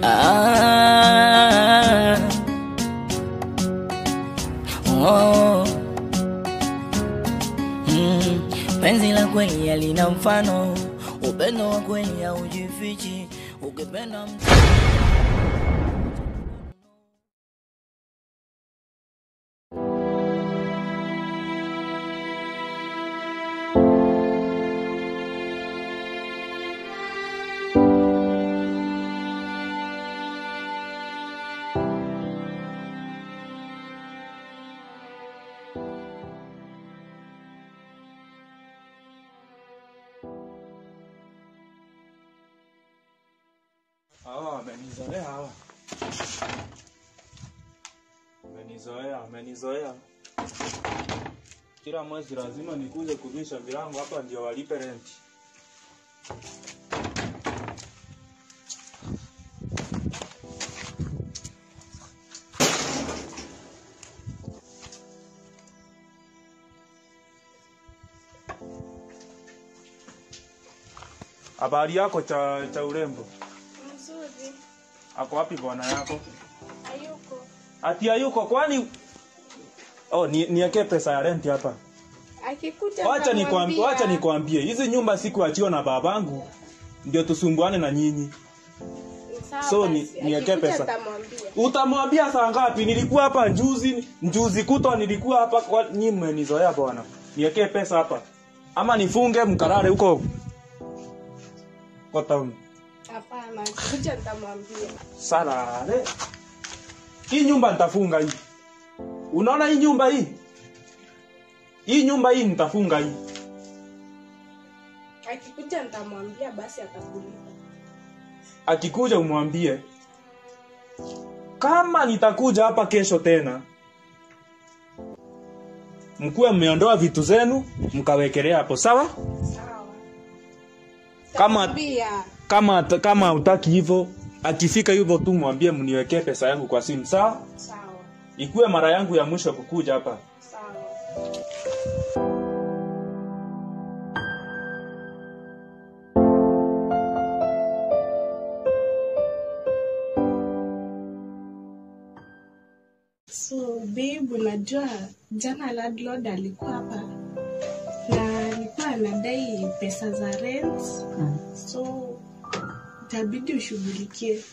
Ah, oh. Penzi la kweli halina mfano, upendo wa kweli haujifichi, ukipenda mtu hawa. Amenizoea. Kila mwezi lazima nikuje kubisha vilango hapa ndio walipe rent. Habari yako cha urembo? Mzuri. Ako wapi bwana yako? Hayuko. Ati hayuko kwani? Oh, niweke pesa ya rent hapa. Akikuja Wacha nikwambie. Hizi nyumba sikuachiwa na babangu. Ndio tusumbuane na nyinyi. So niweke pesa. Utamwambia saa ngapi? Nilikuwa hapa njuzi kutwa nilikuwa hapa kwa nyinyi mmenizoea bwana. Niweke pesa hapa. Ama nifunge mkarare huko kwa town. Hapana, kuja nitamwambia. Salale. Hii nyumba nitafunga hii. Unaona hii nyumba hii? Hii nyumba hii nitafunga hii. Akikuja nitamwambia basi atakulipa. Akikuja umwambie. Kama nitakuja hapa kesho tena, mkuwe mmeondoa vitu zenu, mkawekelea hapo, sawa? Sawa. Kama hutaki hivyo, akifika hivyo tu mwambie mniwekee pesa yangu kwa simu, sawa? Sawa. Ikuwe mara yangu ya mwisho kukuja hapa. Sawa. So babe, unajua jana landlord alikuwa hapa na alikuwa anadai pesa za rent. So itabidi ushughulikie.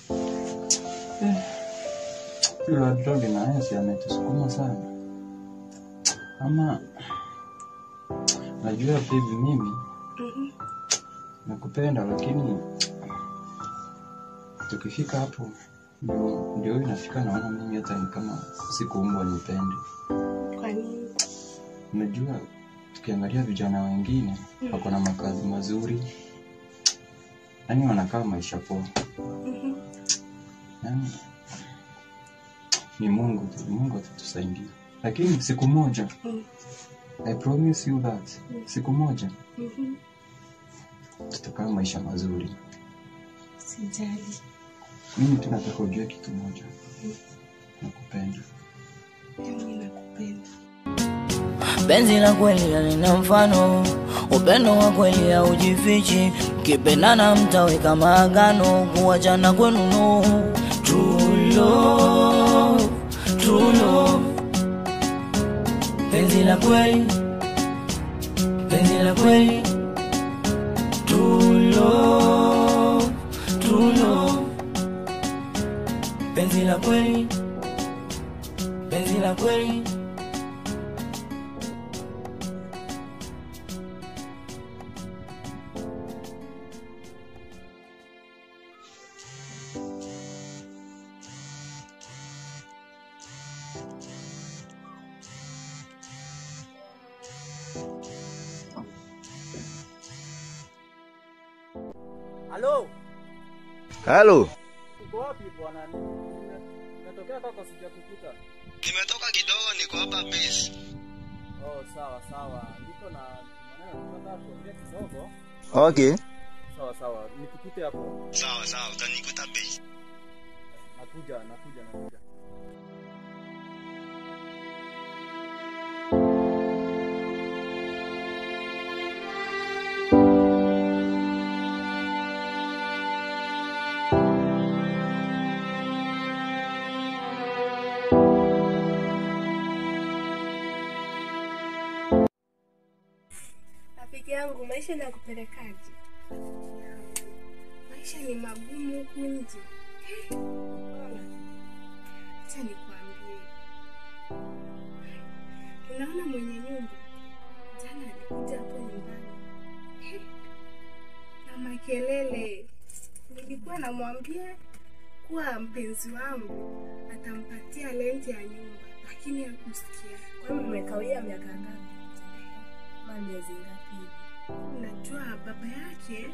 Landlord naye si ametusukuma sana. Ama najua baby mimi nakupenda, lakini tukifika hapo ndio inafika naona mimi hata ni kama sikuumbwa nipende. Kwa nini? Unajua tukiangalia vijana wengine wako na makazi mazuri, yani wanakaa maisha poa. Yani ni Mungu atatusaidia. Lakini siku moja I promise you that siku moja tutakaa maisha mazuri. Sijali. Mimi tunataka ujue kitu moja. Nakupenda. Mimi nakupenda. penzi la kweli halina mfano, upendo wa kweli haujifichi, kipendana mtaweka maagano, kuachana kwenu no. True love, true love. Penzi la kweli, penzi la kweli. True love, true love. Penzi la kweli, penzi la kweli. Halo. Halo. Uko wapi bwana? Nimetokea kwako sijakukuta. Nimetoka kidogo niko hapa base. Oh, sawa. Niko na maneno nataka kuongea kidogo. Okay. Sawa. Nikukute hapo. Sawa, utanikuta base. Nakuja. Rafiki yangu, maisha yanakupelekaje? Maisha ni magumu huku nje. Acha nikwambie. Unaona mwenye nyumba jana alikuja hapo nyumbani. Na makelele. Nilikuwa namwambia kuwa mpenzi wangu atampatia rent ya nyumba, lakini hakusikia. Kwa nini umekawia miaka ngapi? Miezi ngapi? Najua baba yake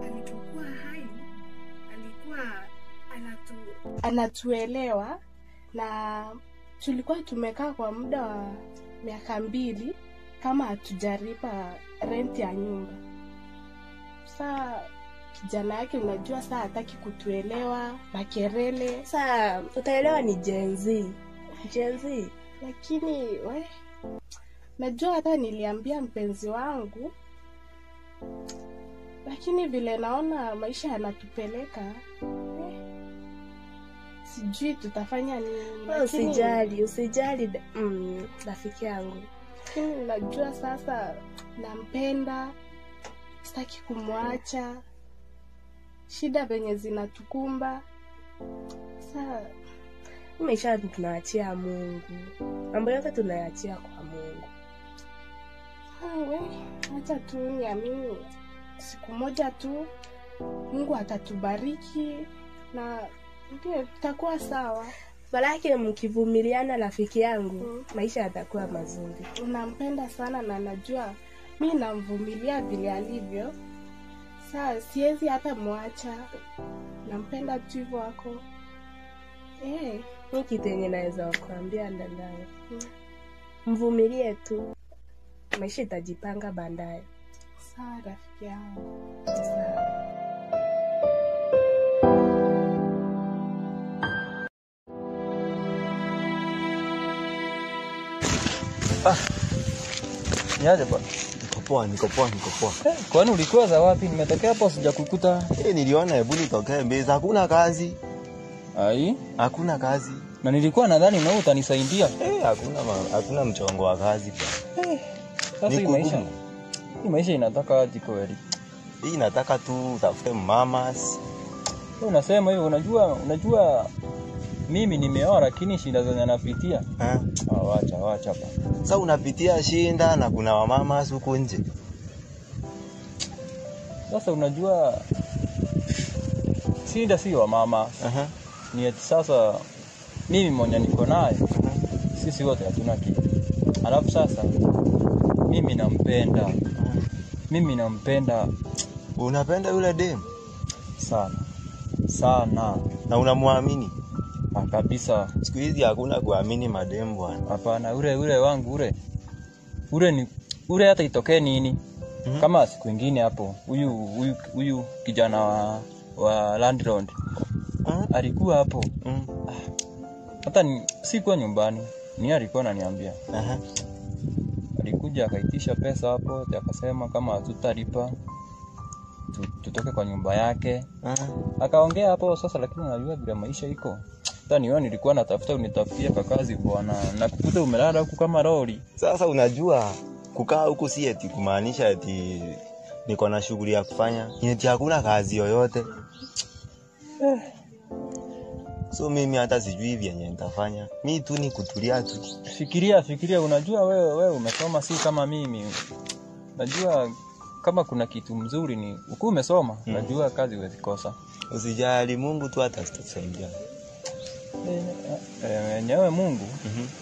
alipokuwa hai alikuwa anatuelewa, na tulikuwa tumekaa kwa muda wa miaka 2 kama hatujalipa rent ya nyumba. Saa kijana yake unajua saa hataki kutuelewa, makelele. Saa utaelewa ni Gen Z. Lakini najua hata niliambia mpenzi wangu, lakini vile naona maisha yanatupeleka, sijui tutafanya nini. Usijali rafiki yangu. Lakini najua sasa nampenda, sitaki kumwacha. Shida venye zinatukumba. Sasa maisha tunaachia Mungu. Mambo yote tunayaachia kwa Mungu. Acha tu niamini siku moja tu Mungu atatubariki na ndio tutakuwa sawa. Baraka mkivumiliana rafiki yangu, maisha yatakuwa mazuri. Unampenda sana na najua mimi namvumilia vile alivyo. Sasa siwezi hata muacha. Nampenda tu hivyo wako. Ni kitu yenye naweza kukuambia ndandangu. Mvumilie tu. Maisha itajipanga baadaye. Sawa rafiki yangu. Niaje bwana? Niko poa. Kwani ulikuwa za wapi? Nimetokea hapo sijakukuta. Niliona hebu nitokee mbeza, hakuna kazi. Hakuna kazi. Na nilikuwa nadhani na utanisaidia. Hakuna mchongo wa kazi bwana. Sasa hii maisha inataka aje kweli? Hii inataka tu utafute mamas. Unasema hiyo, unajua mimi nimeoa lakini shida zenye napitia. Wacha bwana. Sasa unapitia shinda na kuna wamama huko nje. Sasa unajua shida si wa mama. Ni eti sasa mimi mwenye niko naye. Sisi wote hatuna kitu. Alafu sasa mimi nampenda. Unapenda yule dem? Sana. Na unamwamini? Kabisa. Siku hizi hakuna kuamini madem bwana. Hapana, ule wangu ule hata itokee nini. Kama siku nyingine hapo huyu kijana wa landlord alikuwa hapo. Hata si kwa nyumbani, ni alikuwa ananiambia. Alikuja akaitisha pesa hapo, akasema kama tutalipa tutoke kwa nyumba yake. Akaongea hapo sasa, lakini unajua vile maisha iko. Hata niona nilikuwa natafuta unitafutie kazi bwana, na kukuta umelala huko kama lori. Sasa unajua kukaa huko si eti kumaanisha eti niko na shughuli ya kufanya. Eti hakuna kazi yoyote. So mimi hata sijui vyenye nitafanya. Mimi tu ni kutulia tu. Fikiria, unajua wewe umesoma si kama mimi. Najua kama kuna kitu mzuri ni uko umesoma, najua kazi huwezi kosa. Usijali, Mungu tu atatusaidia. Nyewe Mungu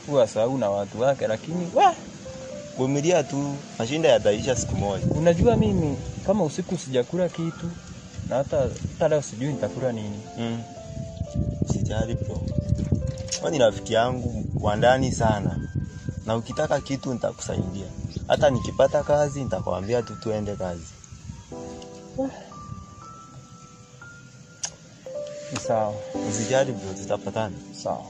huwa sawa na watu wake, lakini vumilia tu, mashinda yataisha siku moja. Unajua mimi kama usiku sijakula kitu na hata leo sijui nitakula nini. Usijali bro. Wewe ni rafiki yangu wa ndani sana. Na ukitaka kitu nitakusaidia. Hata nikipata kazi nitakwambia tu tuende kazi. Sawa. Usijali bro, tutapatana. Sawa.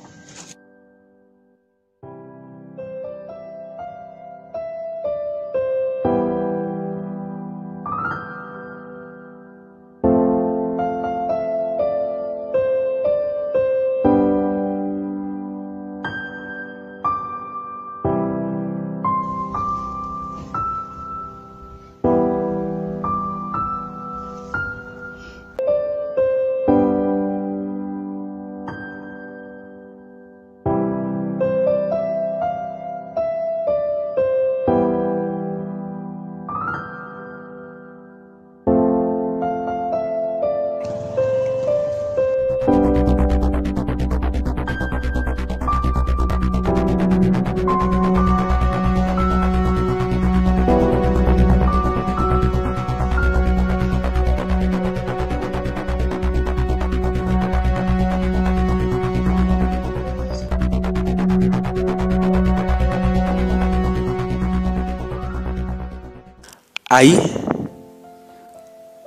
Ai,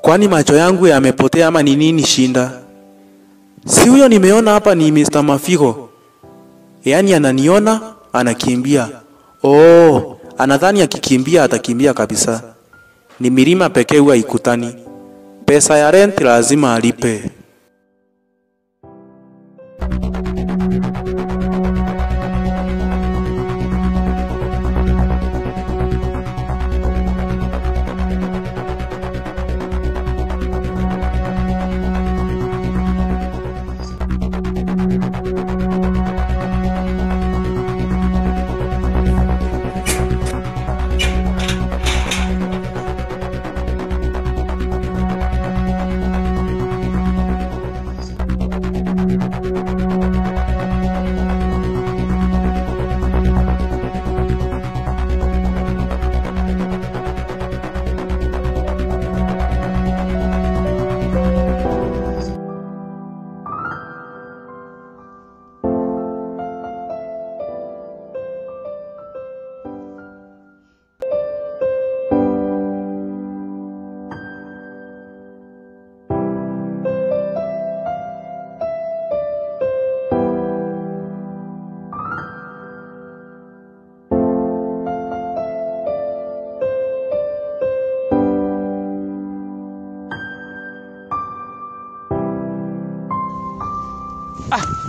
kwani macho yangu yamepotea ama ni nini shinda? Si huyo nimeona hapa ni Mr. Mafigo. Yaani ananiona, anakimbia. Oh, anadhani akikimbia atakimbia kabisa. Ni milima pekee huwa ikutani. Pesa ya rent lazima alipe.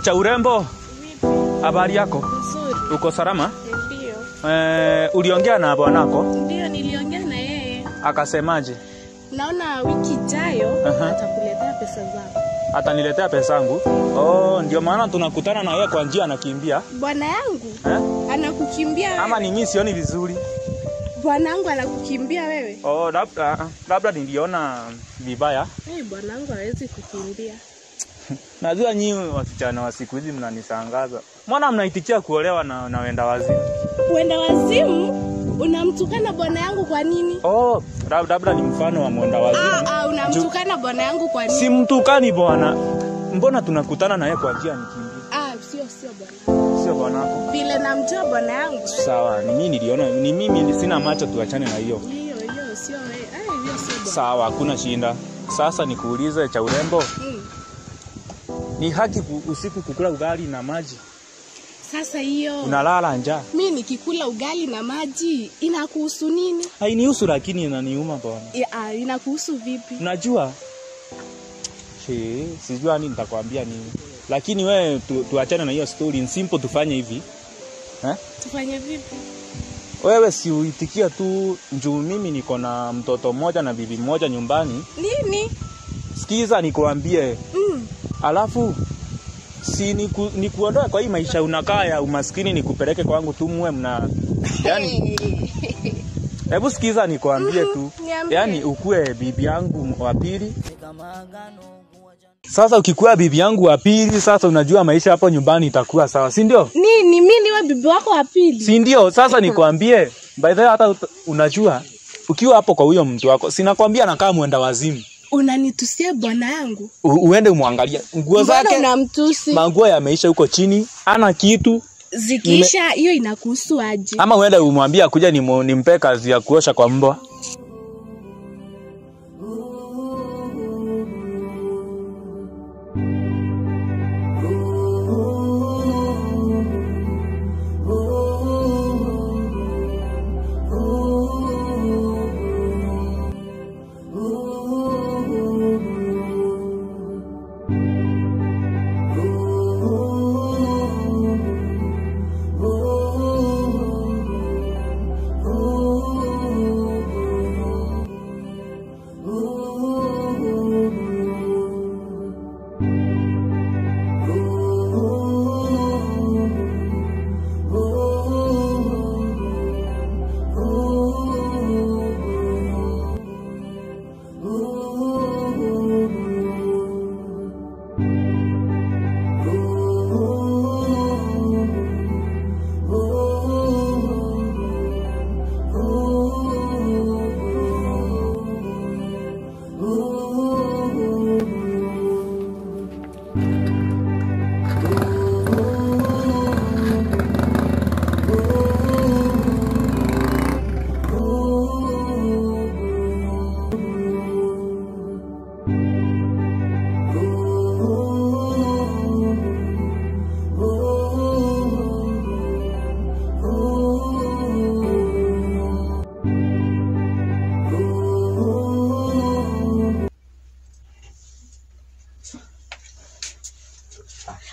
Cha urembo. Habari yako? Nzuri. Uko salama? Ndio. Uliongea na bwanako? Ndio, niliongea na yeye. Akasemaje? Naona wiki ijayo atakuletea pesa zako. Ataniletea pesa yangu? Oh, ndio maana tunakutana na yeye kwa njia anakimbia. Bwana yangu? Anakukimbia wewe? Ama ni mimi sioni vizuri? Bwana yangu anakukimbia wewe? Oh, labda niliona vibaya. Bwana yangu hawezi kukimbia. Najua nyinyi wasichana wa siku hizi mnanisangaza. Mbona mnaitikia kuolewa na wenda wazimu? Wenda wazimu? Unamtukana bwana yangu kwa nini? Oh, labda ni mfano wa mwenda wazimu. Unamtukana bwana yangu kwa nini? Simtukani bwana. Mbona tunakutana na yeye kwa njia nikimbia? Sio bwana. Sio bwanako. Vile namjua bwana yangu. Sawa, ni mimi niliona, ni mimi sina macho, tuachane na hiyo. Hiyo sio wewe. Hiyo sio bwana. Sawa, hakuna shinda. Sasa nikuulize cha urembo. Ni haki usiku kukula ugali na maji? Sasa hiyo. Unalala njaa. Mimi nikikula ugali na maji inakuhusu nini? Hainihusu lakini inaniuma bwana. Inakuhusu vipi? Unajua? Sijua nini nitakwambia nini. Lakini wewe tuachane na hiyo story, ni simple tufanye hivi. Tufanye vipi? Wewe si uitikia tu njoo mimi niko na mtoto mmoja na bibi mmoja nyumbani. Nini? Sikiza nikuambie. Alafu si nikuondoe kwa hii maisha unakaa ya umaskini nikupeleke kwangu tu muwe yani hebu sikiza nikwambie tu. Yani ukue bibi yangu wa pili. Sasa ukikuwa bibi yangu wa pili, sasa unajua maisha hapo nyumbani itakuwa sawa, si ndio? Mimi niwe bibi wako wa pili? Si ndio? Sasa nikwambie, by the way hata unajua ukiwa hapo kwa huyo mtu wako, sinakwambia anakaa mwenda wazimu. Unanitusia bwana yangu? Uende umwangalie nguo zake. Unamtusi. Manguo yameisha huko chini, ana kitu. Zikisha hiyo inakuhusu aje? Ama uende umwambie akuja nimpe kazi ya kuosha kwa mbwa.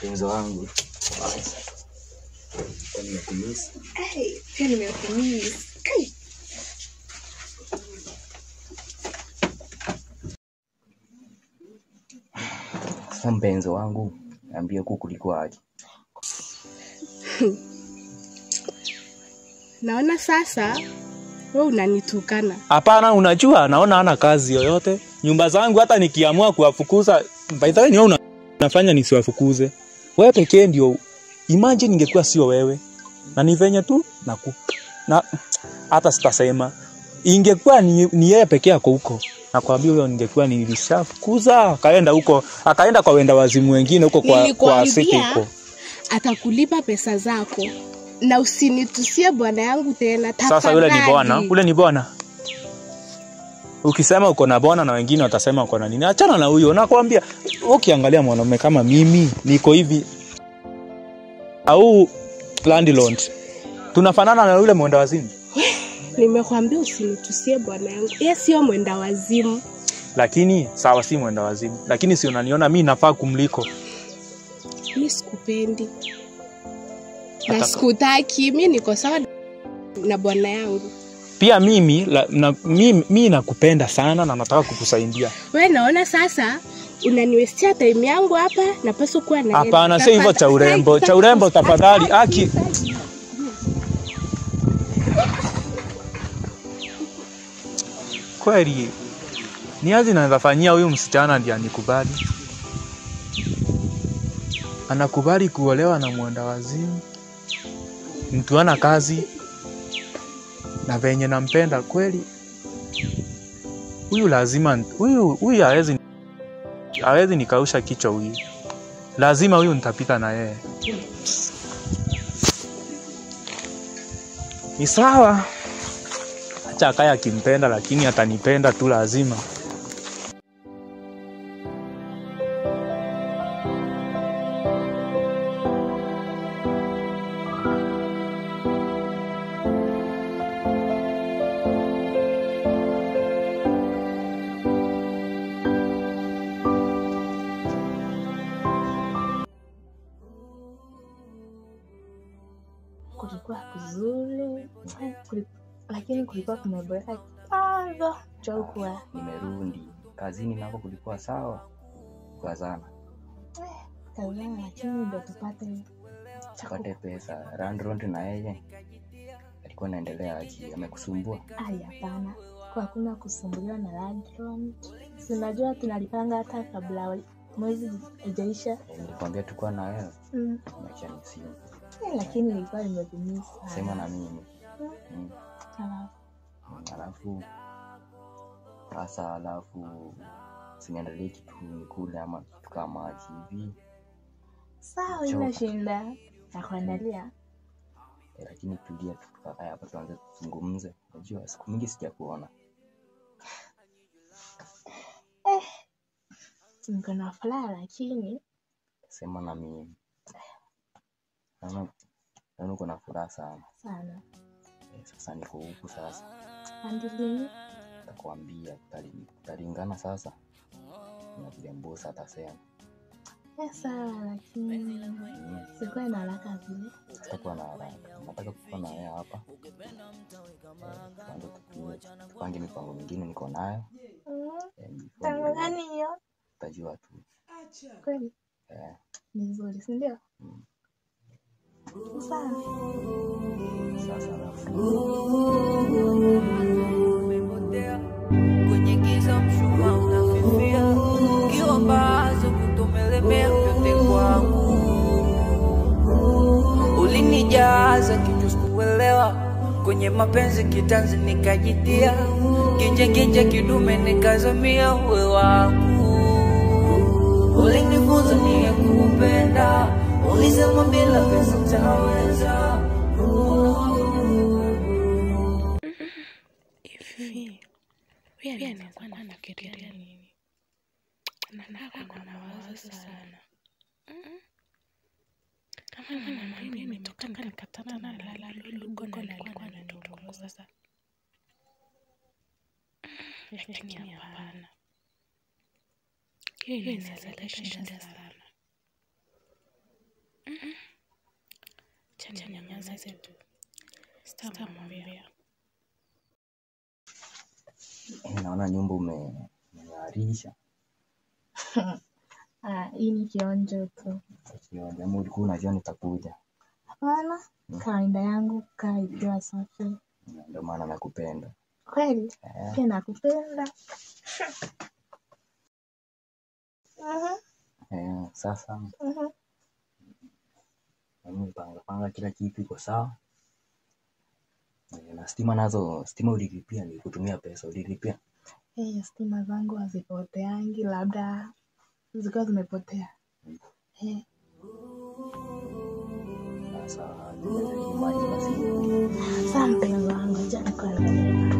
Mpenzi wangu. Kwa nimekumisi. Pia nimekumisi. Sasa mpenzi wangu, niambie huku kulikuwa aje? Naona sasa wewe unanitukana. Hapana, unajua naona hana kazi yoyote. Nyumba zangu hata nikiamua kuwafukuza, by the way ni unafanya nisiwafukuze. Wewe pekee ndio. Imagine ningekuwa sio wewe. Na ni venye tu na hata sitasema. Ingekuwa ni yeye pekee yako huko. Nakwambia huyo ningekuwa nilishafukuza, akaenda kwa wenda wazimu wengine huko kwa city huko. Atakulipa pesa zako. Na usinitusie bwana yangu tena tafadhali. Sasa ule ni bwana. Ukisema uko na bwana na wengine watasema uko na nini? Achana na huyo. Nakwambia ukiangalia mwanaume kama mimi niko hivi au landlord. Tunafanana na yule mwenda wazimu. Nimekwambia usinitusie bwana yangu. Yeye sio mwenda wazimu. Lakini sawa si mwenda wazimu. Lakini si unaniona mimi nafaa kumliko. Mimi sikupendi. Na sikutaki, mimi niko sawa na bwana yangu. Pia mimi nakupenda sana na nataka kukusaidia. Wewe naona sasa unaniwestia time yangu hapa na paso kuwa na. Hapana, sio hivyo cha urembo. Cha urembo tafadhali. Aki. Kweli. Ni aje naweza fanyia huyu msichana ndiye anikubali? Anakubali kuolewa na mwenda wazimu. Mtu ana kazi na venye nampenda kweli. Huyu lazima huyu hawezi nikausha kichwa huyu. Lazima huyu nitapita na yeye. Ni sawa. Acha kaya kimpenda lakini atanipenda tu lazima. Kulikuwa kuzuri, lakini kulikuwa kumeboeka kidogo. Chaukuwa Nimerudi kazini nako kulikuwa sawa. Kwa sana. Kazini lakini ndio tupate Pesa. Rand na yeye alikuwa anaendelea aje? Amekusumbua? Hapana. Kwa hakuna kusumbuliwa na Rand. Si unajua tunalipanga hata kabla mwezi ujaisha. Nilikwambia tukua na wewe. Acha nisimu. Lakini nilikuwa nimekumisa. Sema na mimi. Alafu siniendelee kitu nikule ama kitu kama hivi. Sawa, inashinda. Nakuandalia. Lakini tulia tukakaa hapa tuanze kuzungumze. Unajua siku mingi sijakuona. Niko na furaha lakini sema na mimi. Naona uko na furaha sana. Sasa niko huku sasa. Andilini? Nitakwambia tutalingana sasa. Na vile mbosa atasema. Sawa lakini sikuwa na haraka vile. Sitakuwa na haraka. Nataka kuwa na wewe hapa. Tupange mipango mingine niko nayo. Tangu gani hiyo? Utajua tu. Kweli? Ni nzuri, si ndio? Sasa kwenye giza mshumaa unafifia, kiombazo kutomelemea vyote kwangu. Ulinijaza kitu sikuelewa, kwenye mapenzi kitanzi nikajitia, kinje kidume nikazamia uwe wangu. Ulinifunza niye kupenda, ulisema bila pesa utaweza. Pia nilikuwa nafikiria nini? Nataka kuna wazo sana. Kama mimi nimetoka nikatana na lala lugo na alikuwa ananitongoza. Lakini hapana. Hiyo inaweza shida sana. wazazi tu. Sitamwambia. Naona nyumba umeng'arisha. Hii ni kionjo tu. Kionjo, ama ulikuwa unajua nitakuja? Hapana, kawaida yangu kaa ikiwa safi. Ndio maana nakupenda. Kweli? Pia nakupenda. Sasa. Panga kila kitu iko sawa. Na stima ulilipia, nilikutumia pesa ulilipia? Stima zangu hazipoteangi, labda zilikuwa zimepotea. Sasa maji basi. Sasa mpenzi wangu, jana kwa maji.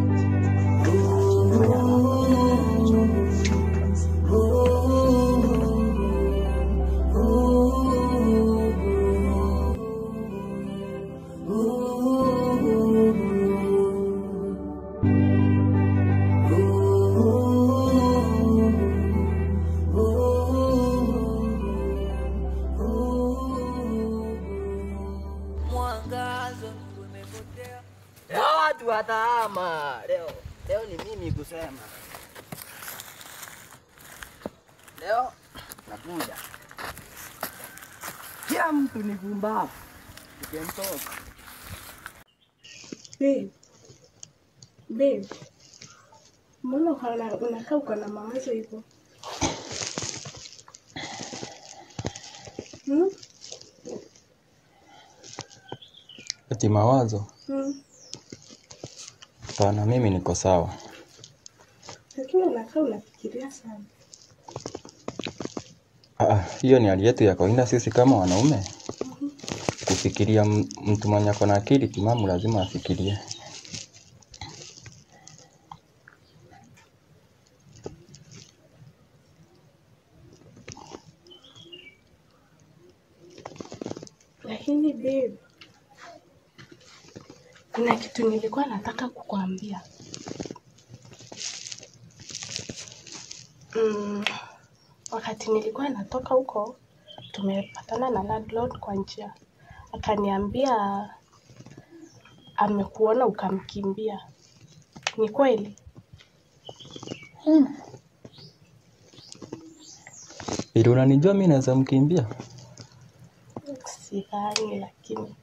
Watahama leo ni mimi kusema. Leo nakuja. Kila mtu ni pumbavu. Ukimtoka. Babe. Mbona unakaa uko na mawazo hivyo? Ati mawazo? Hapana, mimi niko sawa. Lakini unakaa unafikiria sana. Hiyo ni hali yetu ya kawaida sisi kama wanaume. Kufikiria mtu mwenye ako na akili timamu lazima afikirie. Lakini babe, kuna kitu nilikuwa nataka kukuambia. Wakati nilikuwa natoka huko, tumepatana na landlord kwa njia. Akaniambia amekuona ukamkimbia. Ni kweli? Ili unanijua mimi naweza mkimbia? Sidhani, lakini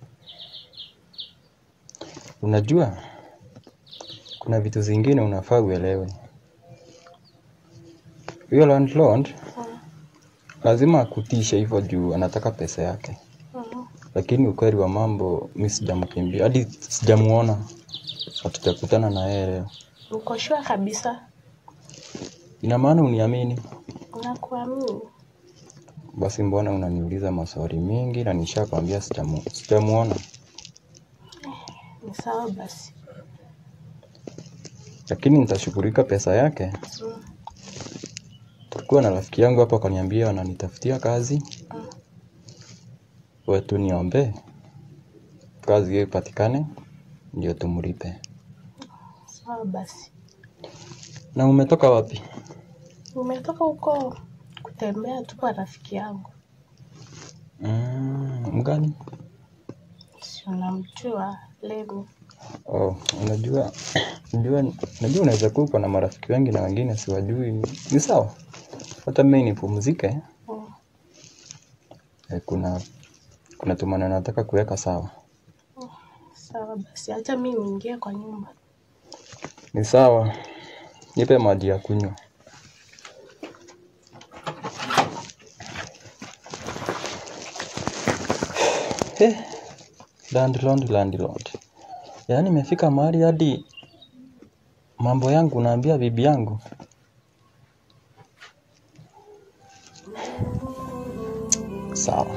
unajua kuna vitu zingine unafaa uelewe. Huyo landlord lazima akutishe hivyo juu anataka pesa yake. Lakini ukweli wa mambo mimi sijamkimbia, hadi sijamuona. Hatutakutana na yeye leo. uko sure kabisa? Ina maana uniamini? Nakuamini. Basi mbona unaniuliza maswali mingi na nishakwambia sijamuona? Ni sawa basi. Lakini nitashughulika pesa yake. Kwa na rafiki yangu hapa akaniambia ananitafutia kazi. Wewe tu niombe kazi hiyo ipatikane ndio tumlipe. Sawa basi. Na umetoka wapi? Umetoka huko kutembea tu kwa rafiki yangu. Mgani? Si unamjua Lemi. Unajua unaweza kuwa na marafiki wengi na wengine siwajui. Ni sawa. Hata mimi nipumzike. Kuna tumana nataka kuweka sawa. Sawa basi, acha mimi niingie kwa nyumba. Ni sawa. Nipe maji ya kunywa. Landlord. Yaani nimefika mahali hadi mambo yangu naambia bibi yangu. Sawa.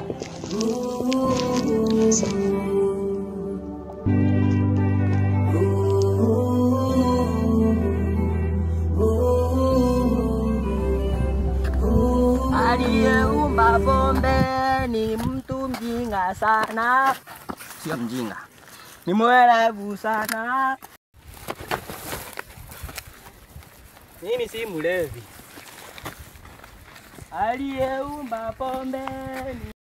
Aliyeumba pombe ni mtu mjinga sana. Sio mjinga, ni mwerevu sana. Mimi si mlevi. Aliyeumba pombe ni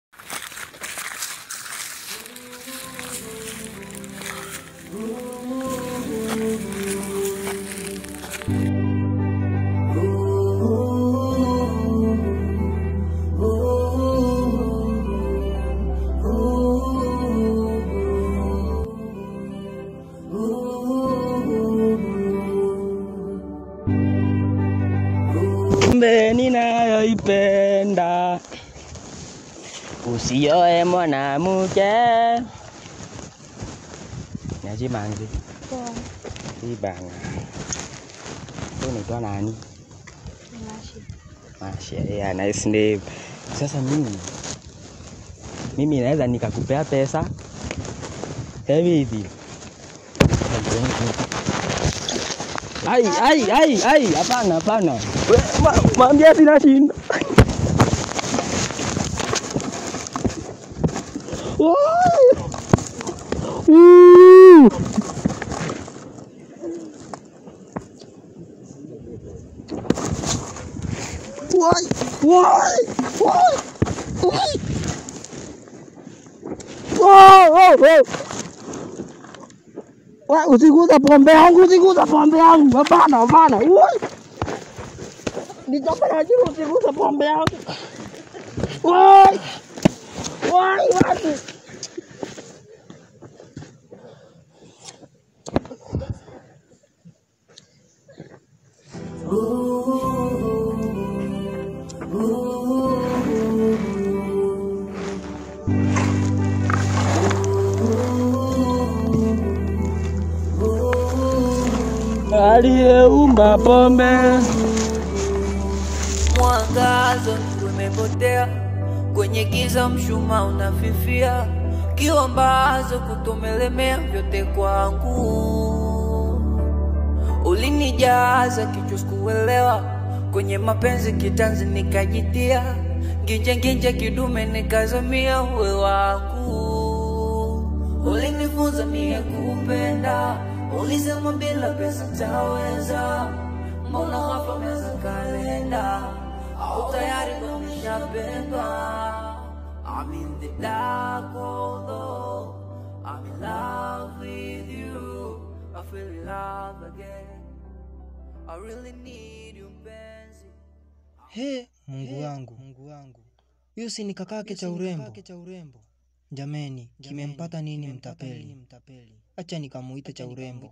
Usioe mwanamke. Niaje manzi? Poa. Hii bana. Wewe unaitwa nani? Mashi. Yeah, nice name. Sasa mimi naweza nikakupea pesa hivi. Ai, hapana. Mwambie sina shinda. Usiguze pombe yangu. Hapana. Nitapata juu usiguze pombe yangu. Watu. Aliyeumba pombe. Mwangazo umepotea kwenye giza, mshumaa unafifia, kiwambazo kutomelemea vyote kwangu. Ulinijaza kichwa sikuelewa, kwenye mapenzi kitanzi nikajitia, nginje kidume nikazamia uwe wangu. Ulinifunza mie kupenda, ulisema bila pesa taweza, mbona hapa meza kalenda, au tayari umeshapenda. I'm in the dark although I'm in love with you, I feel in love again, I really need you penzi. He, Mungu wangu. Huyu si ni kakake cha urembo. Jameni, kimempata nini mtapeli? Acha nikamuite cha urembo.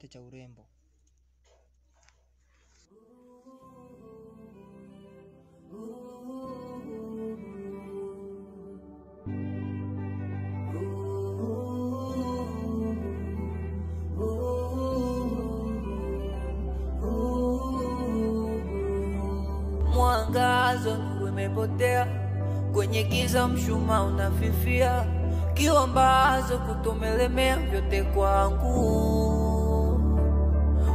Mwangazo umepotea kwenye giza, mshumaa unafifia, kiwambazo kutomelemea vyote kwangu.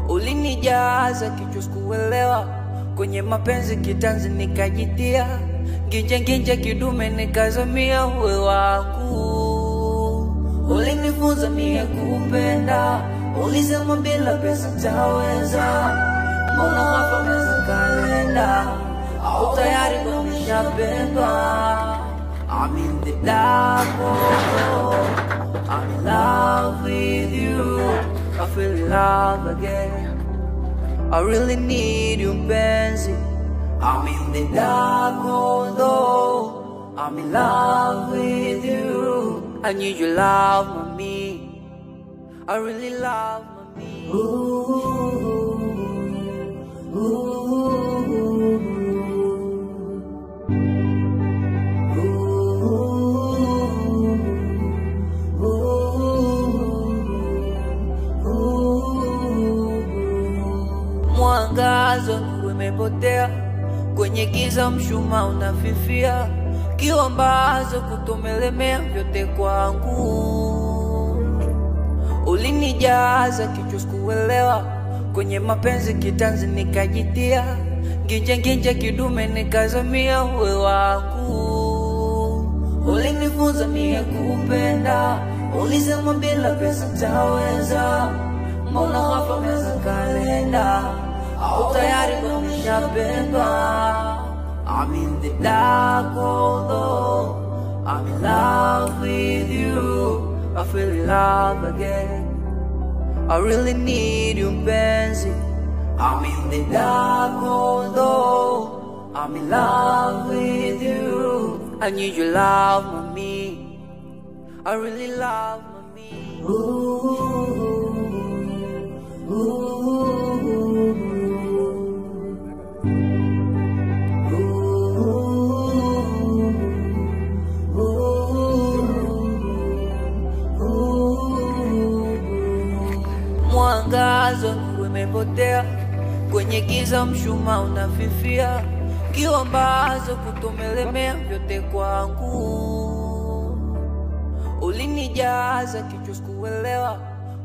Ulinijaza kichwa sikuelewa, kwenye mapenzi kitanzi nikajitia, nginje kidume nikazamia uwe wangu. Ulinifunza mie kupenda, ulisema bila pesa taweza, mbona hapa meza kalenda, au tayari umeshapenda. I'm in the dark, I'm in love with you, I feel in love again, I really need you penzi. I'm in the dark although I'm in love with you, I need your love, mommy, I really love mommy. Mwangazo umepotea kwenye giza, mshumaa unafifia, kiwambazo kutomelemea vyote kwangu. Ulinijaza kichwa sikuelewa, kwenye mapenzi kitanzi nikajitia, nginje kidume nikazamia uwe wangu. Ulinifunza mie kupenda, ulisema bila pesa taweza, mbona hapa meza kalenda, au tayari umeshapenda. I'm in the dark although I'm in love with you, I feel in love again, I really need you penzi. I'm in the dark although I'm in love with you, I need your love, mommy, I really love mommy. unapotea kwenye giza, mshumaa unafifia, kiwambazo kutomelemea vyote kwangu. Ulinijaza kichwa sikuelewa,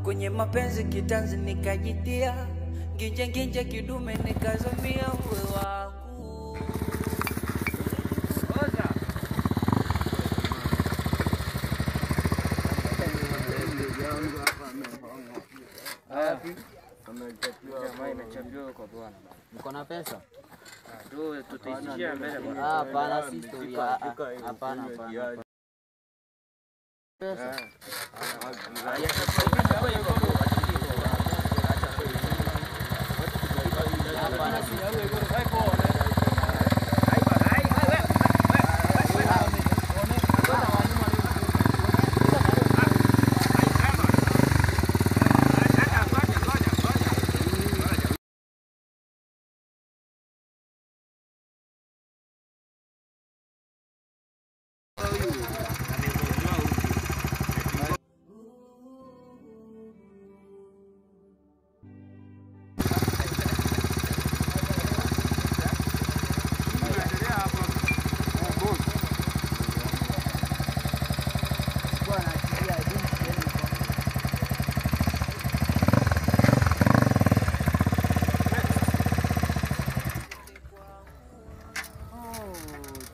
kwenye mapenzi kitanzi nikajitia, nginje kidume nikazamia uwe wangu. Mko na pesa? Tutaishia mbele bwana. Hapana, si historia. Hapana. Pesa.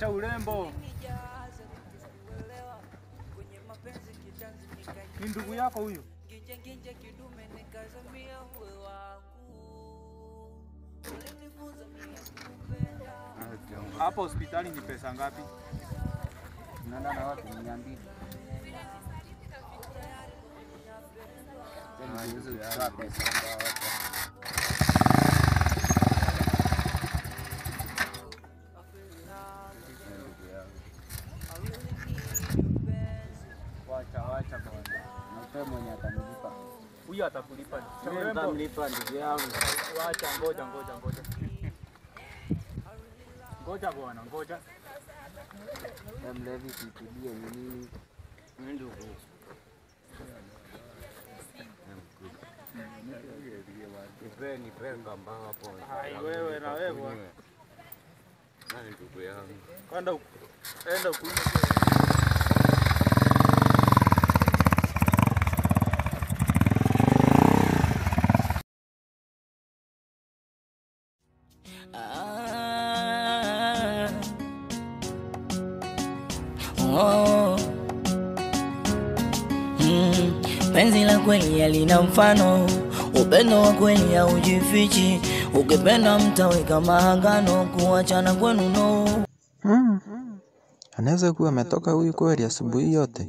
Cha urembo. Ni ndugu yako huyo? Hapo hospitali ni pesa ngapi? Unaenda na watu 200. Wacha bwana. Na mwenye atanilipa. Huyu atakulipa. Mimi nitamlipa ndugu yangu. Wacha ngoja. Ngoja bwana, ngoja. Mlevi situlie nini? Ndugu. Ni penga mbao hapo. Hai wewe na wewe bwana. Nani ndugu yangu? Enda huko. Penzi la kweli halina mfano, upendo wa kweli haujifichi, ukipenda mtaweka maagano, kuachana kwenu no. Anaweza kuwa ametoka huyu kweli asubuhi yote,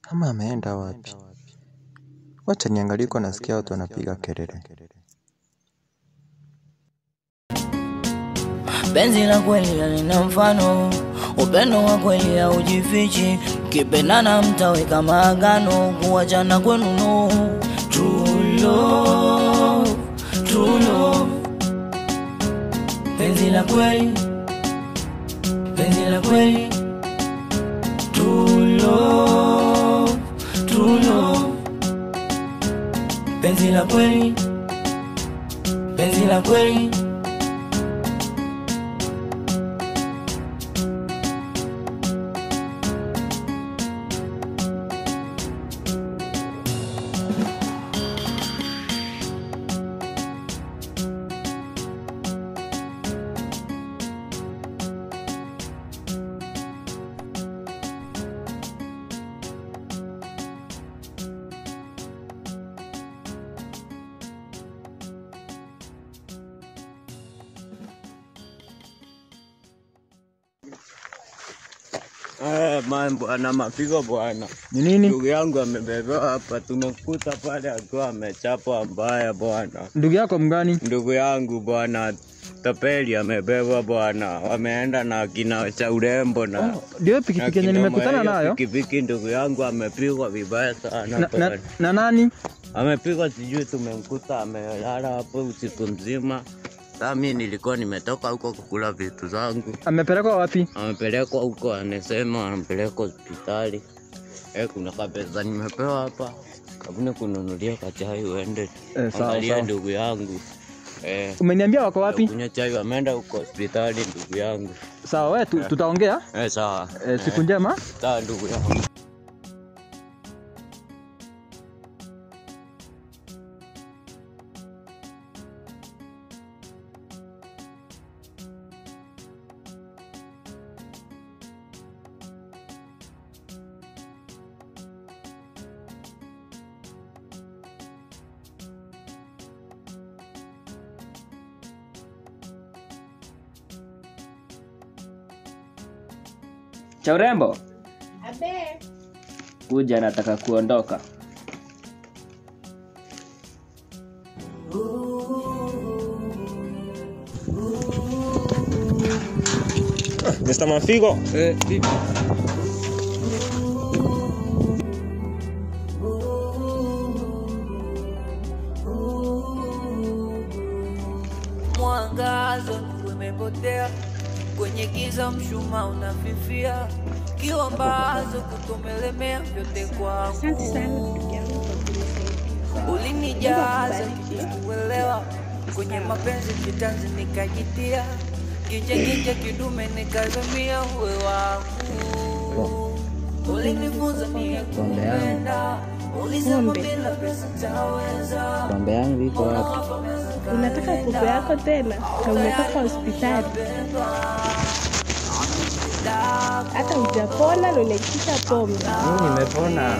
ama ameenda wapi? Wacha niangalie, kwa nasikia watu wanapiga kelele. Penzi la kweli halina mfano, upendo wa kweli haujifichi, kipendana mtaweka maagano, kuachana kwenu no. True love, true love. Penzi la kweli, penzi la kweli. True love, true love. Penzi la kweli, penzi la kweli. Bwana mapigo bwana. Ni nini? Ndugu yangu amebebewa hapa, tumekuta pale akiwa amechapwa mbaya bwana. Ndugu yako mgani? Ndugu yangu bwana tapeli amebebwa bwana. Wameenda na kina cha urembo na ndio pikipiki yenye nimekutana nayo. Pikipiki ndugu yangu amepigwa vibaya sana. Na nani? Amepigwa sijui, tumemkuta amelala hapo usiku mzima. Sasa mimi nilikuwa nimetoka huko kukula vitu zangu. Amepelekwa wapi? Amepelekwa huko, anasema amepelekwa hospitali. Kuna kapesa nimepewa hapa. Hakuna kununulia kachai uende. Sawa. Angalia ndugu yangu. Umeniambia wako wapi? Kunywa chai wameenda huko hospitali ndugu yangu. Sawa, wewe tutaongea? Sawa. Siku njema. Sawa ndugu yangu. Cha urembo. Abe. Kuja, nataka kuondoka. Mr. Mafigo. Vipi? Mwangazo umepotea kwenye giza, mshumaa unafifia, kiwambazo kutomelemea vyote kwangu. Asante sana ndugu yangu kwa kunisaidia. Ulinijaza kuelewa kwenye mapenzi kitanzi nikajitia, kinje kidume nikazamia uwe wangu. Ulinifunza nikupenda, ulisema bila pesa taweza. Pombe yangu iko wapi? Unataka pombe yako tena? Na umetoka hospitali. Hata hujapona na unaitisha pombe. Mimi nimepona.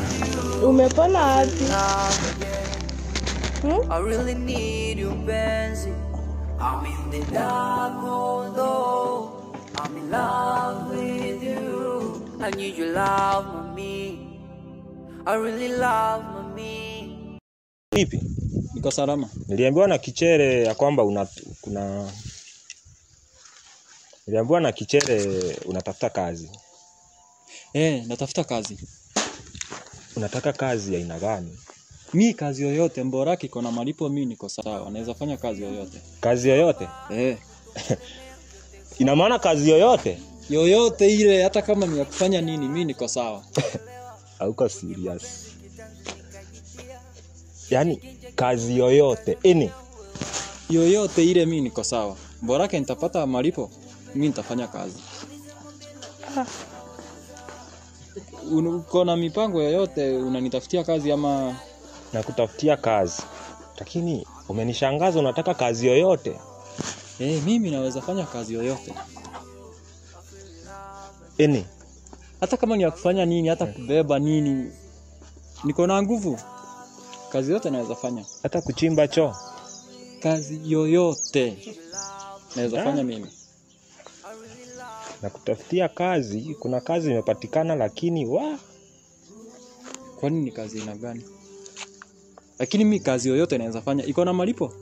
Umepona wapi? I really need you, Benzi. I'm in the dark, although I'm in love with you. I need your love, mommy. I really love mommy. Vipi? Niko salama. Niliambiwa na Kichere ya kwamba Niliambiwa na Kichere unatafuta kazi. Natafuta kazi. Unataka kazi ya aina gani? Mi kazi yoyote mbora kiko na malipo, mimi niko sawa. Naweza fanya kazi yoyote. Kazi yoyote? Ina maana kazi yoyote? Yoyote ile, hata kama ni ya kufanya nini, mimi niko sawa. Hauko serious. Yaani kazi yoyote, yoyote ile mimi niko sawa. Bora yake nitapata malipo, mimi nitafanya kazi. Uko na mipango yoyote, unanitafutia kazi ama? Nakutafutia kazi. Lakini umenishangaza, unataka kazi yoyote? Mimi naweza fanya kazi yoyote. Hata kama ni ya kufanya nini, hata kubeba nini, niko na nguvu. Kazi yote naweza fanya. Hata kuchimba choo. Kazi yoyote naweza fanya mimi. Nakutafutia kazi, kuna kazi imepatikana lakini Kwani ni kazi ina gani? Lakini mimi kazi yoyote naweza fanya. Iko na malipo?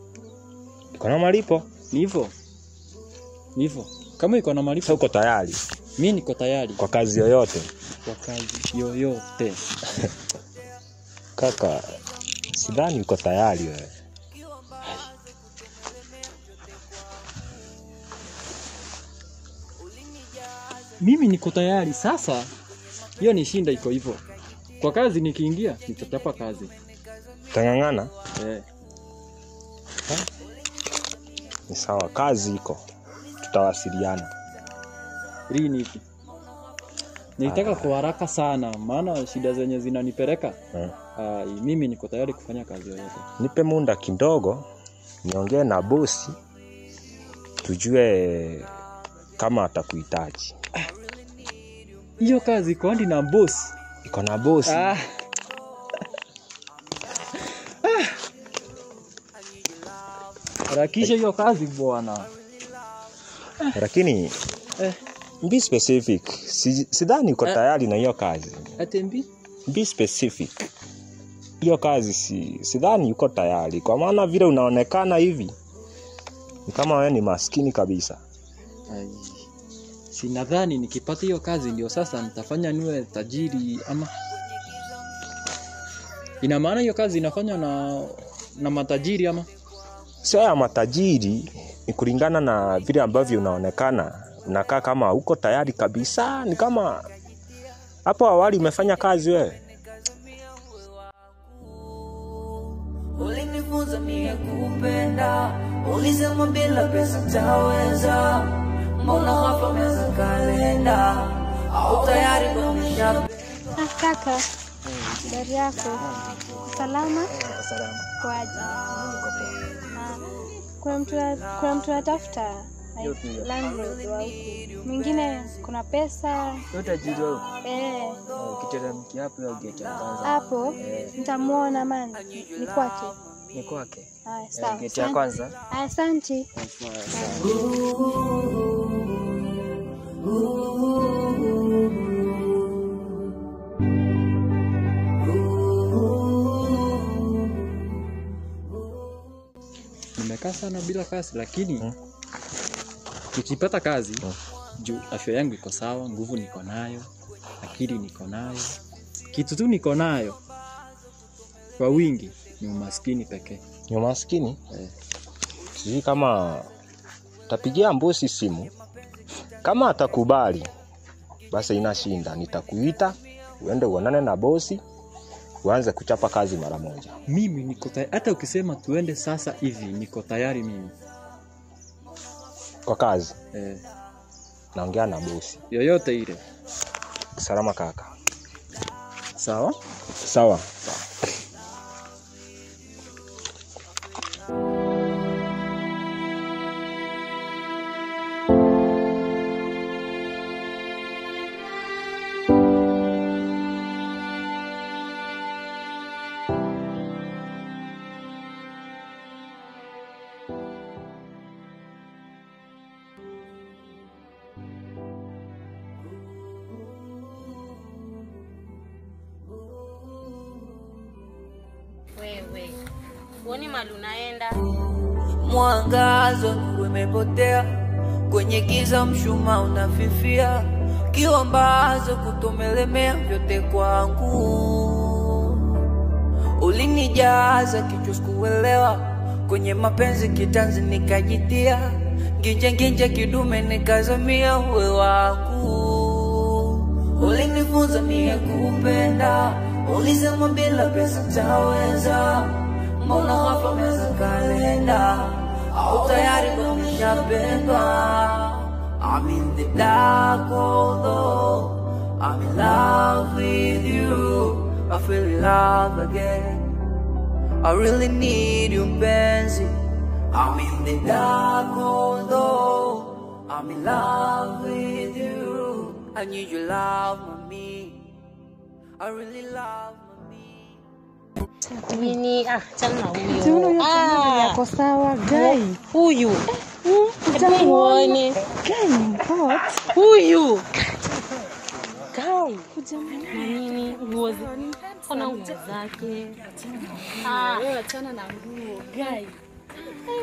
Iko na malipo? Ni hivyo. Kama iko na malipo, uko tayari? Mimi niko tayari. Kwa kazi yoyote? Kwa kazi yoyote. Kaka, sidhani uko tayari wewe. Mimi niko tayari sasa. Hiyo ni shinda iko hivyo. Kwa kazi nikiingia, nitachapa kazi. Tangangana? Ni sawa, kazi iko. Tutawasiliana. Lini hivi? Nitaka kwa haraka sana, maana shida zenye zinanipeleka. Mimi niko tayari kufanya kazi yoyote. Nipe muda kidogo, niongee na bosi, tujue kama atakuhitaji. Hiyo kazi iko hadi na bosi. Iko na bosi. Harakisha hiyo kazi bwana. Lakini be specific. Sidhani uko tayari na hiyo kazi. Be specific. Hiyo kazi sidhani uko tayari. Kwa maana vile unaonekana hivi, ni kama wewe ni maskini kabisa. Sinadhani nikipata hiyo kazi ndio sasa nitafanya niwe tajiri ama. Ina maana hiyo kazi inafanywa na matajiri ama? Sio ya matajiri, ni kulingana na vile ambavyo unaonekana. Unakaa kama uko tayari kabisa, ni kama hapo awali umefanya kazi wewe. ulinifunza mie kupenda, ulisema bila pesa taweza, mbona ghafla umeanza kalenda, au tayari kumisha. Kaka, habari yako? Salama? Salama. Kwaje? Kuna mtu anatafuta landlord wa huku. Mwingine kuna pesa. Yote jiro. Ukiteremkia hapo ya gate ya kwanza. Hapo nitamuona man. Ni kwake. Ni kwake. Haya, sawa. Gate ya kwanza. Asante. Nimekaa sana bila kazi, lakini nikipata kazi juu afya yangu iko sawa, nguvu niko nayo, akili niko nayo, kitu tu niko nayo kwa wingi ni umaskini pekee. Ni umaskini? Sijui kama tapigia mbosi simu, kama atakubali basi inashinda, nitakuita uende uonane na bosi uanze kuchapa kazi mara moja. Mimi niko tayari, hata ukisema tuende sasa hivi niko tayari mimi. Kwa kazi? Naongea na bosi. Yoyote ile. Salama kaka. Sawa? Sawa. Wewe, uone mali unaenda. Mwangazo nuru umepotea, kwenye giza mshuma unafifia, kiwambazo kutomelemea vyote kwangu. Ulinijaza kichwa sikuelewa, kwenye mapenzi kitanzi nikajitia, nginje kidume nikazamia uwe wangu. Ulinifunza mie kupenda, ulisema bila pesa taweza, mbona ghafla umeanza kalenda, au tayari kumeshapenda. I'm in the dark although I'm in love with you, I feel in love again, I really need you mpenzi. I'm in the dark although I'm in love with you, I need your love mommy, I really love Mini chana huyo. Yako sawa gai. Huyu. Muone. Gai hot. Huyu. Gai. Nini nguo ona nguo zake. Wewe achana na nguo gai.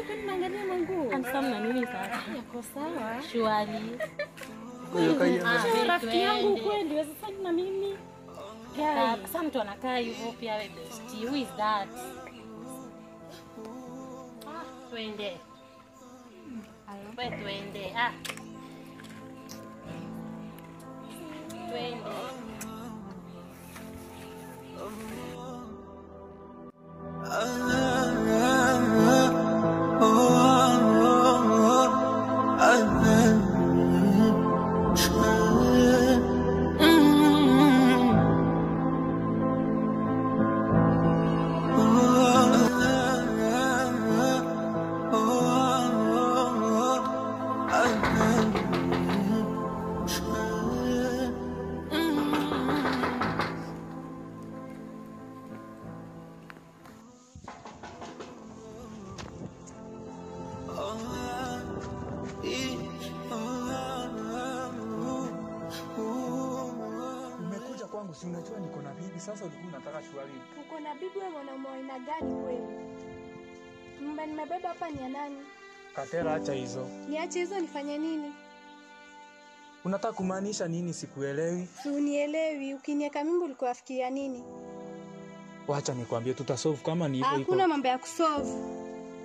Kwani naangalia manguo? Handsome na nini sasa? Yako sawa. Shwari. Rafiki yangu kweli, wewe sasa na mimi. Sasa mtu anakaa hivyo pia wewe bestie. Who is that? Twende. Wewe twende. Twende. Si unajua niko na bibi, sasa ulikuwa unataka shwari. Uko na bibi wewe mwanaume aina gani kweli? Nyumba nimebeba hapa ni ya nani? Katera, acha hizo. Niache hizo nifanye nini? Unataka kumaanisha nini? Sikuelewi. Unielewi, ukinieka mimba ulikuwa afikiria nini? Wacha nikwambie tutasolve kama ni hivyo hivyo. Hakuna mambo ya kusolve.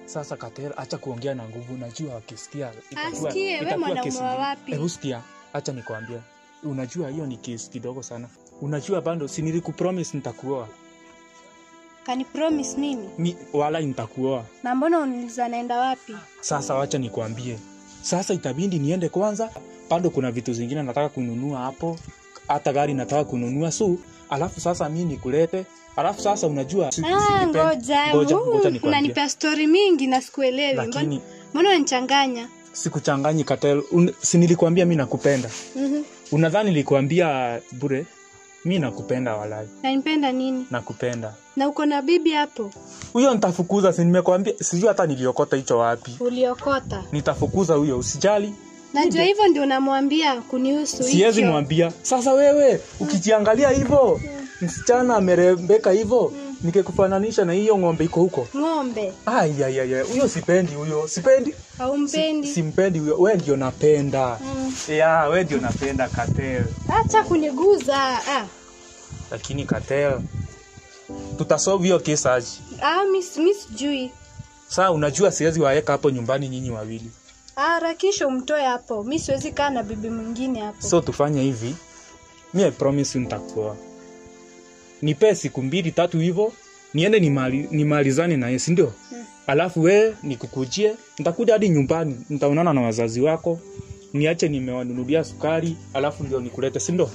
Sasa Katera, acha kuongea na nguvu, najua akisikia itakuwa. Asikie wewe mwanaume wa wapi? Hebu sikia, acha nikwambie. Unajua hiyo ni kesi kidogo sana. Unajua bando si nilikupromise nitakuoa. Kani promise mimi? Wala nitakuoa. Na mbona uniuliza naenda wapi? Sasa wacha nikwambie. Sasa itabidi niende kwanza. Bado kuna vitu zingine nataka kununua hapo. Hata gari nataka kununua alafu sasa mimi nikulete. Alafu sasa unajua ngoja unanipea story mingi na sikuelewi. Lakini mbona unanichanganya? Sikuchanganyi Katel. Si nilikwambia mimi nakupenda. Unadhani nilikwambia bure? Mimi nakupenda walai. Nanipenda nini? Nakupenda. Na uko na bibi hapo? Huyo nitafukuza, si nimekwambia, sijui hata niliokota hicho wapi. Uliokota? Nitafukuza huyo, usijali. Najua hivyo ndio unamwambia kunihusu hicho. Siwezi mwambia. Sasa wewe ukijiangalia hivyo, msichana amerembeka hivyo, nikikufananisha na hiyo ng'ombe iko huko. Ng'ombe? Huyo sipendi huyo. Sipendi. Haumpendi? Simpendi huyo. Wewe ndio napenda. Wewe ndio napenda Katel. Acha kuniguza. Lakini Katel, tutasolve hiyo kesi aje? Mimi sijui. Sasa unajua siwezi waeka hapo nyumbani nyinyi wawili. Harakisha umtoe hapo. Mimi siwezi kaa na bibi mwingine hapo. So tufanye hivi. Mimi I promise nitakuoa. Nipe siku 2-3 hivyo, niende nimalizane na yeye, si ndio? Alafu wewe nikukujie, nitakuja hadi nyumbani, nitaonana na wazazi wako. Niache nimewanunulia sukari, alafu ndio nikulete, si ndio?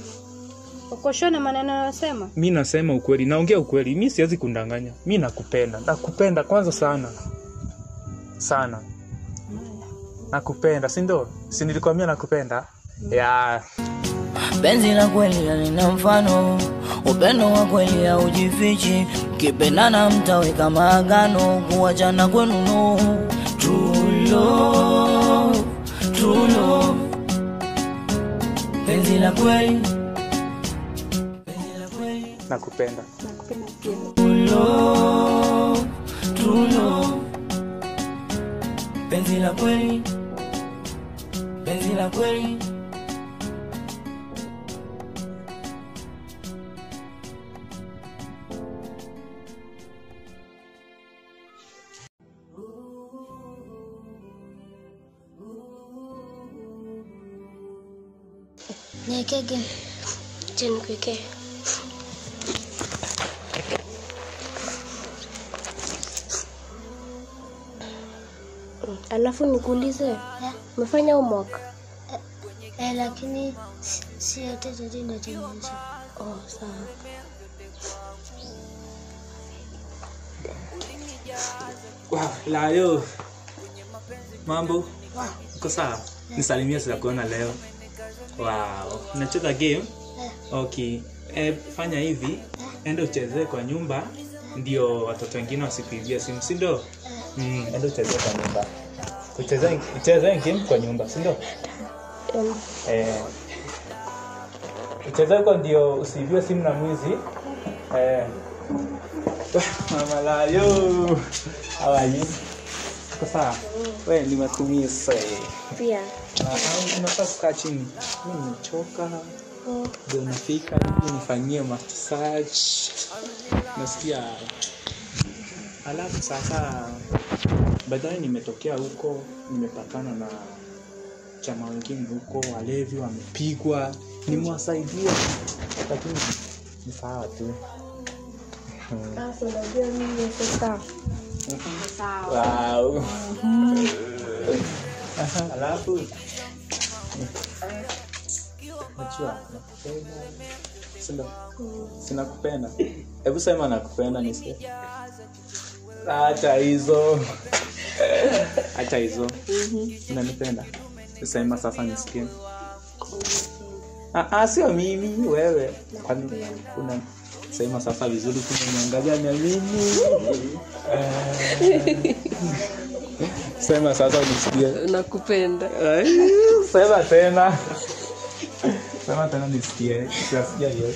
Ukoshona maneno unasema? Mimi nasema ukweli, naongea ukweli. Mimi siwezi kundanganya. Mimi nakupenda. Nakupenda kwanza sana. Sana. Nakupenda, si ndio? Si nilikwambia nakupenda? Penzi la kweli lina mfano, upendo wa kweli haujifichi, kipendana mtaweka maagano, kuachana kwenu no. True love, true love. Penzi la kweli, nakupenda. Nakupenda pia. True love, true love. Penzi la kweli, penzi la kweli. Niekege chini kweke. Alafu nikuulize, umefanya homework? Lakini si yote ndio tena. Sawa. Layo. Mambo? Uko sawa? Nisalimia sasa kuona leo. Wow, unacheza game? Okay. Fanya hivi, enda ucheze kwa nyumba ndio watoto wengine wasikuibia simu, si ndio? Enda ucheze kwa nyumba. Ucheze game kwa nyumba, si ndio? Ucheze kwa ndio usiibie simu na mwizi. Mama Layo. How are you? Uko sawa? Wewe nimetumia sasa. Pia. Unataka kukaa chini. Mimi nimechoka. Ndio nafika hivi nifanyie massage. Nasikia. Alafu sasa baadaye nimetokea huko, nimepatana na chama wengine huko, walevi wamepigwa, nimewasaidia. Lakini ni sawa tu. Sasa unajua mimi sasa. Sawa. Wow. Alafu najua nakupenda. Sina kupenda. Hebu sema nakupenda nisikie. Acha hizo. Acha hizo. Unanipenda? Sema sasa nisikie. Sio mimi, wewe. Kwani unasema sasa vizuri kuniangalia na mimi? Sema sasa unisikie. Nakupenda. Sema tena. Sema tena nisikie. Siasikia hiyo.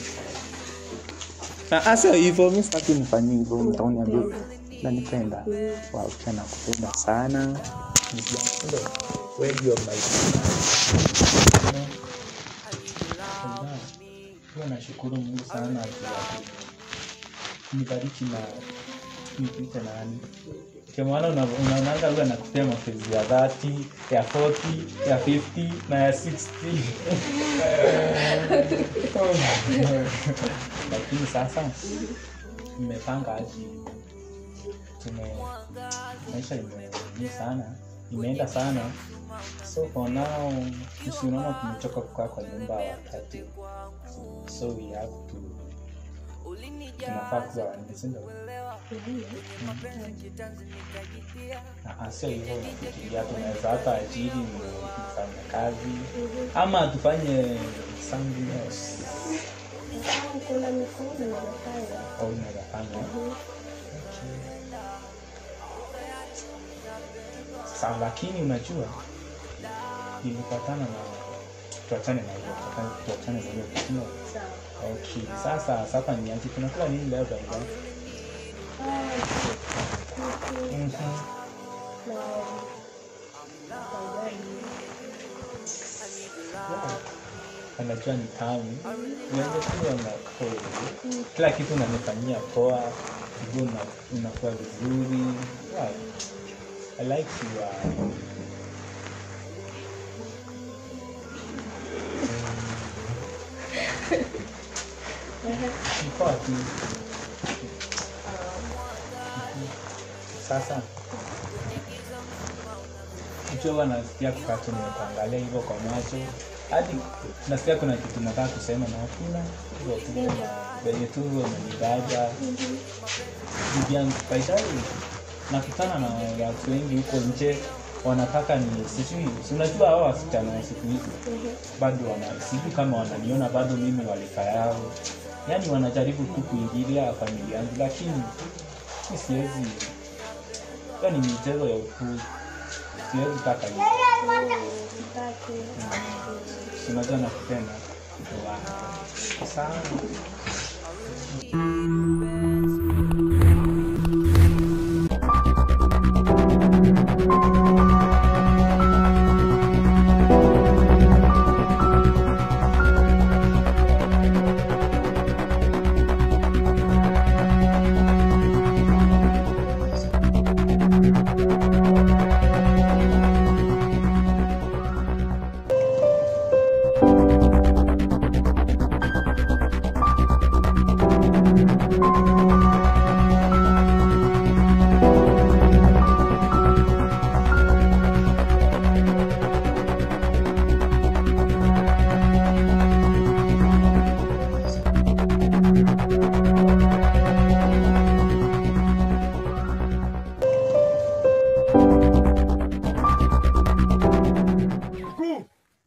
Sio hivyo, mimi sitaki nifanyie hivyo, mtaoniambia nanipenda. Wow, tena nakupenda sana. Ndio. Wewe ndio nashukuru Mungu sana nibariki na nipite nani. Kwa maana unaanza lugha na kupea mapenzi ya 30, ya 40, ya 50 na ya 60. Lakini sasa mmepanga aje? Maisha imeenda sana. So for now, unaona tumechoka kukaa kwa nyumba wakati. So we have to tunafaa kuwa nisindo. Sio hivyo, nafikiria tunaweza hata ajiri mfanye kazi ama tufanye something else. Kuna mikono unafanya. Unafanya. Sasa lakini unajua nilipatana na tuachane na hiyo kitu. Okay, sasa nianze tunakula nini leo baba? Anajua ni tamu. Nianze kula na poa. Kila kitu unanifanyia poa. Hivyo unakuwa vizuri. Wow. I like you. Sasa mchoa nasikia kukatu nimekuangalia hivyo kwa macho hadi nasikia kuna kitu nataka kusema na hakuna hivyo tu venye tu umenibaja bibi yangu paitari. Nakutana na watu wengi huko nje wanataka ni sijui, unajua hao wasichana wa siku hizi bado sijui kama wananiona bado mimi walika yao, yani wanajaribu tu kuingilia familia yangu, lakini siwezi, yani michezo ya upuzi siwezi taka hiyo. Unajua nakupenda sana.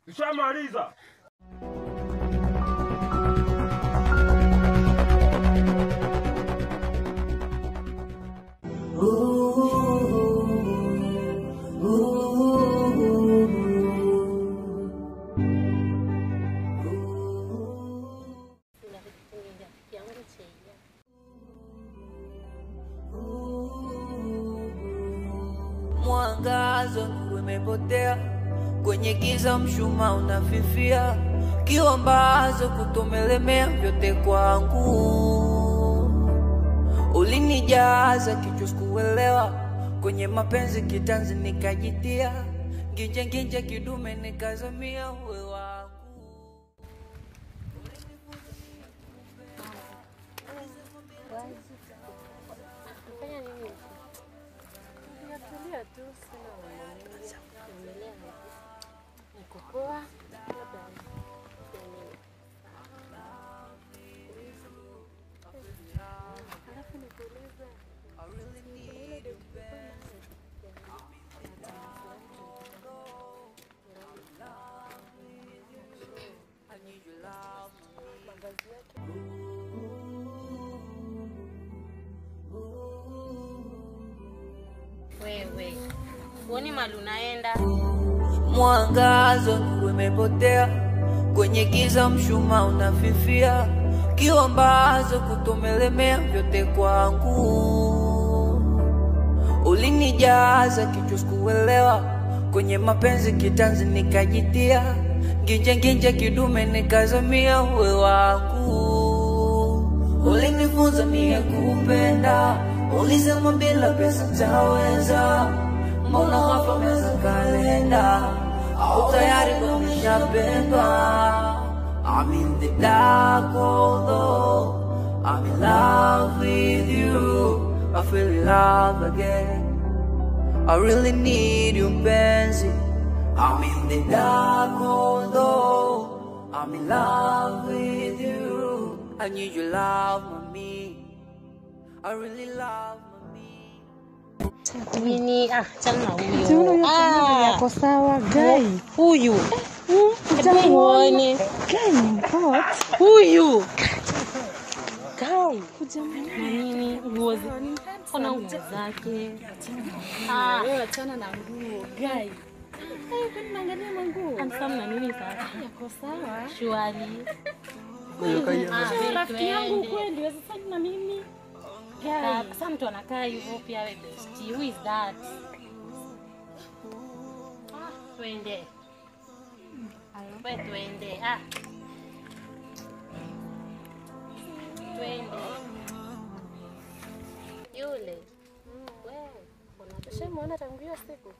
Nishamaliza. Mwangazo umepotea kwenye giza, mshumaa unafifia, kiwambazo kutomelemea vyote kwangu. Ulinijaza kichwa sikuelewa, kwenye mapenzi kitanzi nikajitia, nginje kidume nikazamia uwe wangu. Wewe uone mali unaenda. Mwangazo umepotea kwenye giza, mshumaa unafifia, kiwambazo kutomelemea vyote kwangu. Ulinijaza kichwa sikuelewa, kwenye mapenzi kitanzi nikajitia, nginje kidume nikazamia uwe wangu. Ulinifunza mie kupenda, ulisema bila pesa taweza, mbona hapa meza kalenda, au tayari kumeshapenda. I'm in the dark although I'm in love with feel love again. I really need you, mpenzi. I'm in the dark, although I'm in love with you. I need your love, mommy. I really love mommy. Nini? Chana huyo. Yako sawa, guy. Huyu. Hebu muone. Guy, what? Huyu. Guy. Nini? Nguo ona nguo zake. Wewe achana na nguo, guy. Kwani naangalia manguo? Handsome na nini sasa? Yako sawa. Shwari. Rafiki yangu kweli, wewe sasa na mimi. Sasa mtu anakaa hivyo pia wewe bestie. Who is that? Twende. Wewe twende. Twende. Yule. Wewe Ushamuona tangu hiyo siku?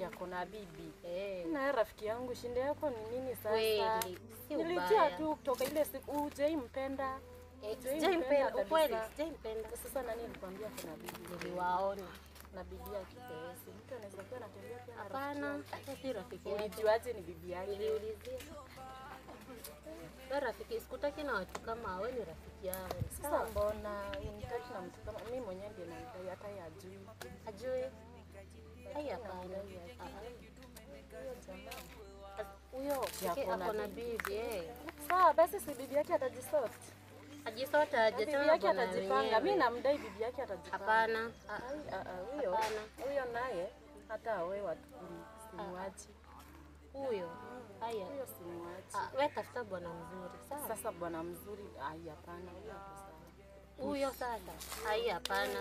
Yako na bibi. Na rafiki yangu shinde yako ni nini sasa? Kweli. Nilitia tu kutoka ile siku hujampenda. Sijampenda. Ukweli sijampenda. Sasa nani alikwambia kuna bibi? Niliwaona na bibi yake Kipesi. Mtu anaweza kuwa anatembea pia na hapana, si rafiki yake. Ulijuaje ni bibi yake? Niliulizia. Wewe rafiki, sikutaki na watu kama wewe, ni rafiki yangu. Sasa mbona unitaki na mtu kama mimi mwenyewe ndiye namdai hata yeye ajui. Ajui? Hapana. Huyo ako na bibi Sawa, basi si bibi yake atajisort. Ajisota aje bibi yake atajipanga. Mimi namdai bibi yake atajipanga. Hapana. Huyo naye hata wewe watu simwachi. Huyo. Haya. Huyo simwachi. Wewe tafuta bwana mzuri. Sawa. Sasa bwana mzuri hapana, huyo hapo sawa. Huyo sasa. Hapana.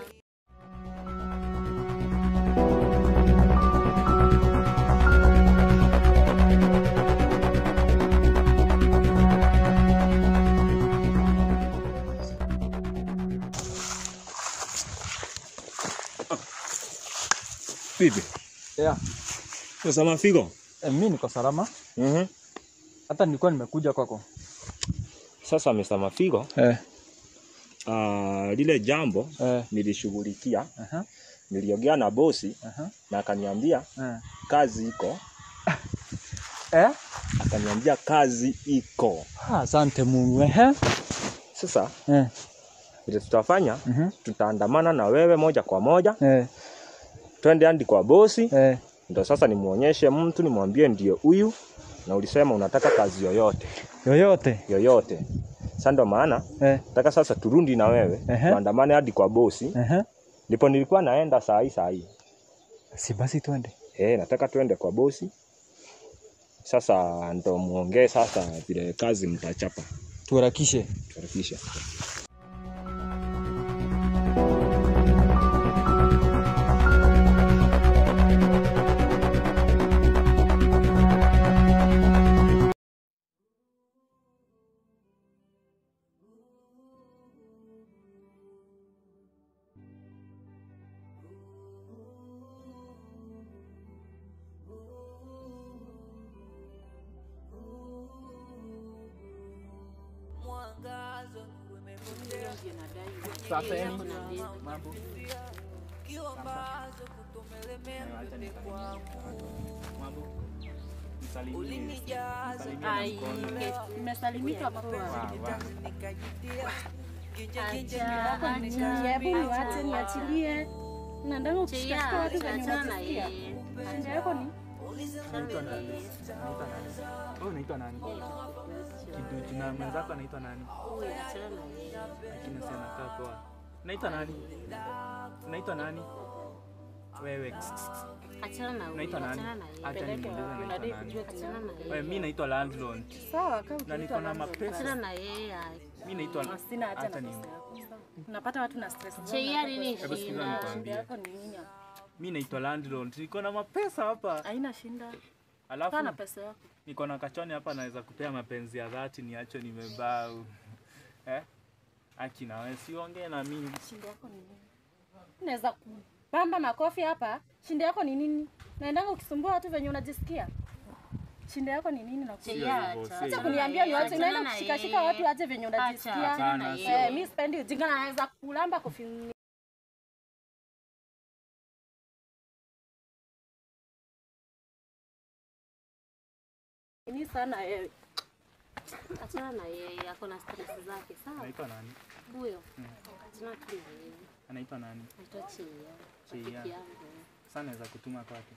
Bibi. Yeah. Uko salama Figo? Mimi niko salama. Hata nilikuwa nimekuja kwako. Sasa Mr. Mafigo. Lile jambo nilishughulikia. Niliongea na bosi na akaniambia kazi iko. Akaniambia kazi iko. Asante Mungu. Sasa vile tutafanya, tutaandamana na wewe moja kwa moja. Twende hadi kwa bosi. Ndio sasa nimuonyeshe mtu, nimwambie ndio huyu, na ulisema unataka kazi yoyote. Yoyote. Sasa ndio maana nataka sasa turundi na wewe, tuandamane hadi kwa bosi. Ndipo nilikuwa naenda saa hii. Si basi twende. Nataka twende kwa bosi. Sasa ndo muongee sasa vile kazi mtachapa. Tuharakishe. Sasa yani mambo Nimesalimika baba. Hebu niache niachilie. Nataka kushika watu wenye wanasikia. Shida yako ni? Unaitwa nani? Kitu na mwenzako anaitwa nani? Lakini sasa nakaa poa. Naitwa nani? Wewe. Achana na unaitwa nani? Acha nimuulize naitwa nani. Wewe mimi naitwa Landlord. Sawa, kama na niko na mapesa. Achana na yeye. Mimi naitwa sina hata na pesa. Unapata watu na stress. Cheia nini? Hebu sikiza nikwambie. Mimi naitwa Landlord. Niko na mapesa hapa. Haina shinda. Alafu kana pesa yako. Niko na kachoni hapa, naweza kupea mapenzi ya dhati, niacho nimebau. Aki na wewe siongee na mimi. Shinda yako ni nini? Naweza kupamba makofi hapa. Shinda yako ni nini? Naendanga ukisumbua watu venye unajisikia. Shinda yako ni nini na kuacha? Acha kuniambia ni watu unaenda kushikashika watu aje venye unajisikia. Mimi sipendi ujinga, naweza kulamba kofi. Ni sana yeye. Achana na yeye, ako na stress zake, sawa? Anaitwa nani? Huyo. Achana tu na yeye. Anaitwa nani? Anaitwa Chia. Chia. Rafiki yangu. Sana naweza kutuma kwake.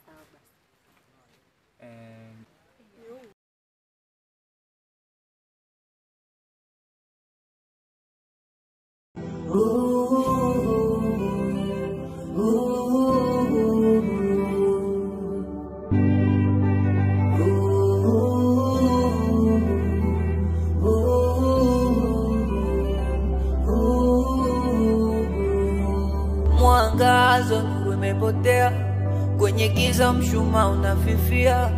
Sawa basi. Mwangazo umepotea kwenye giza, mshumaa unafifia,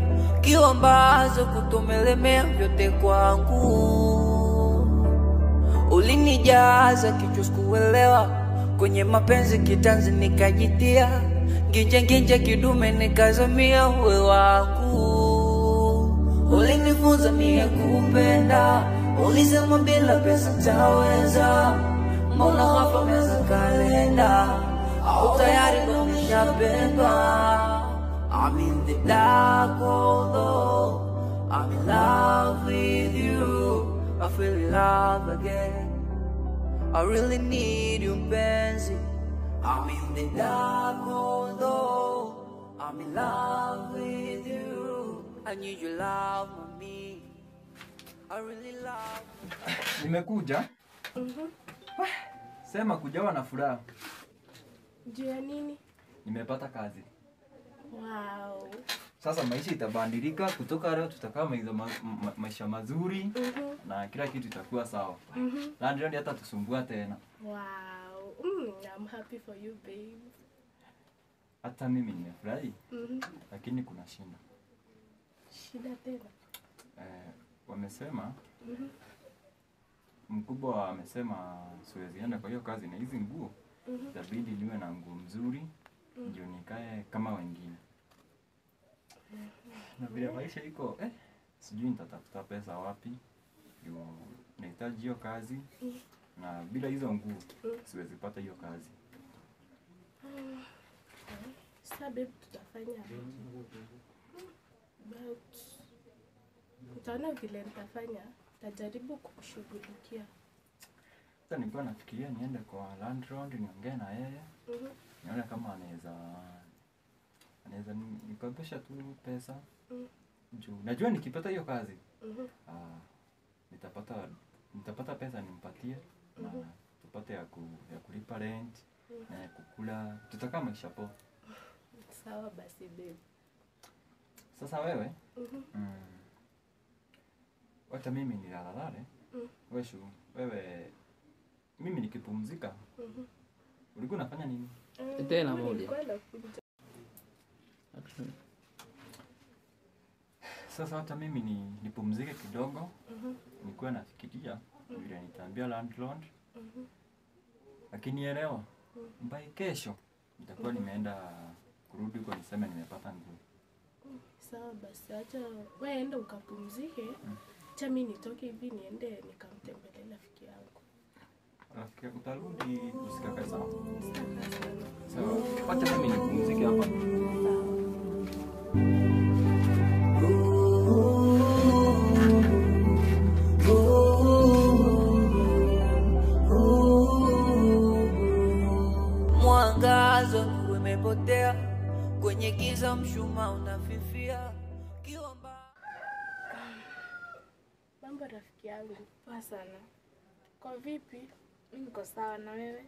kiwambazo kutomelemea vyote kwangu. Ulinijaza kichwa sikuelewa, kwenye mapenzi kitanzi nikajitia, nginje kidume nikazamia uwe wangu. Ulinifunza mie kupenda, ulisema bila pesa taweza, mbona ghafla umeanza kalenda, au tayari ndo umeshapenda. I'm in the dark although I'm in love with you, I feel in love again, I really need you mpenzi. I'm in the dark although I'm in love with you, I need your love mommy, I really love you. Nimekuja. Sema kujawa na furaha. Juu ya nini? Nimepata kazi. Wow. Sasa maisha itabadilika, kutoka leo tutakaa maisha mazuri na kila kitu itakuwa sawa. Na ndio hata tusumbua tena. Wow. I'm happy for you, babe. Hata mimi nimefurahi. Lakini kuna shida. Shida tena? Wamesema mkubwa amesema siwezi enda kwa hiyo kazi na hizi nguo. Itabidi niwe na nguo mzuri ndio nikae kama wengine. Na vile maisha iko sijui nitatafuta pesa wapi. Nahitaji hiyo kazi na bila hizo nguo siwezi pata hiyo kazi. Sasa babe, tutafanya but utaona vile nitafanya, tajaribu kukushughulikia. Sasa nilikuwa nafikiria niende kwa landlord niongee na yeye. Nione kama anaweza nikopesha tu pesa. Juu najua nikipata hiyo kazi nitapata pesa nimpatie na tupate ya kulipa rent na ya kukula, tutakaa maisha poa. Sawa basi babe. Sasa wewe wacha mimi nilalale. Wewe mimi nikipumzika ulikuwa unafanya nini? Tena moja. Sasa hata mimi nipumzike kidogo. Nilikuwa nafikiria vile nitaambia landlord. Lakini elewa mbai kesho nitakuwa nimeenda kurudi kwa niseme nimepata nguo. Sawa basi, acha wewe enda ukapumzike. Acha mimi nitoke hivi niende nikamtembelee rafiki yangu. Rafiki yako utarudi usikakae sawa? Sawa. Acha mimi nipumzike hapa. Mwangazo umepotea kwenye giza, mshumaa unafifia, kiwamba. Mambo rafiki yangu. Poa sana. Kwa vipi? Mimi niko sawa, na wewe?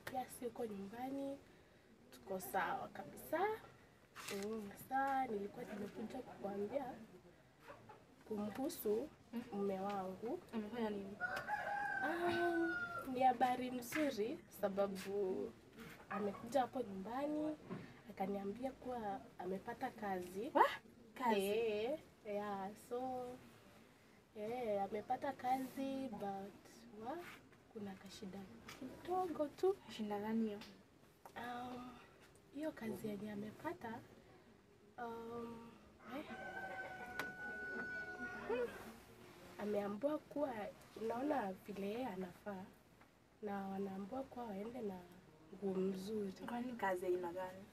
Pia siko nyumbani. Tuko sawa kabisa. Sasa nilikuwa nimekuja kukuambia kumhusu mume wangu. Amefanya nini? Ni habari nzuri sababu amekuja hapo nyumbani akaniambia kuwa amepata kazi. Kazi? So amepata kazi but kuna kashida kidogo tu. Shida gani hiyo? Hiyo kazi yenye amepata ameambiwa kuwa unaona vile yeye anafaa na wanaambiwa kuwa waende na nguo mzuri. Kwani kazi aina gani?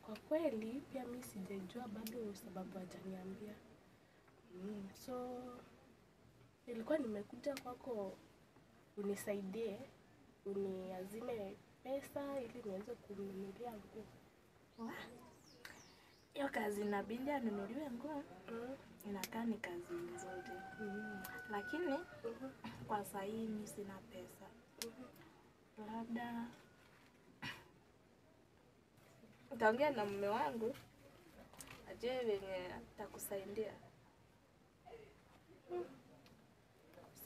Kwa kweli pia mimi sijajua bado sababu hajaniambia. So nilikuwa nimekuja kwako unisaidie, uniazime pesa ili niweze kumnunulia nguo. Hiyo kazi inabidi anunuliwe nguo. Inakaa ni kazi nzuri. Lakini kwa sasa mimi sina pesa. Labda utaongea na mume wangu ajue venye atakusaidia.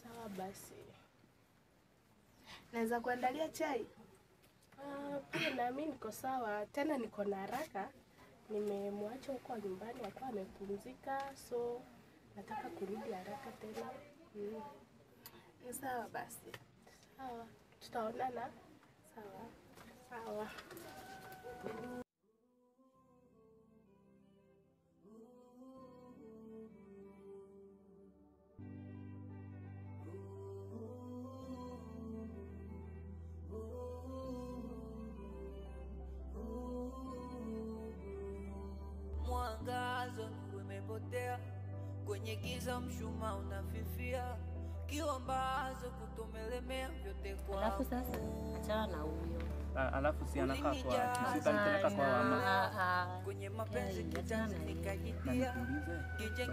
Sawa basi. Naweza kuandalia chai? Pia na mimi niko sawa, tena niko na haraka. Nimemwacha huko nyumbani akawa amepumzika, so nataka kurudi haraka tena. Sawa basi. Sawa. Tutaonana. Sawa. Sawa. Mwangazo umepotea kwenye giza, mshumaa unafifia, kiwambazo kutomelemea vyote kwa. Alafu sasa achana na huyo. Alafu si anakaa kwa sitanipeleka kwa mama. Kwenye mapenzi kitanzi nikajitia,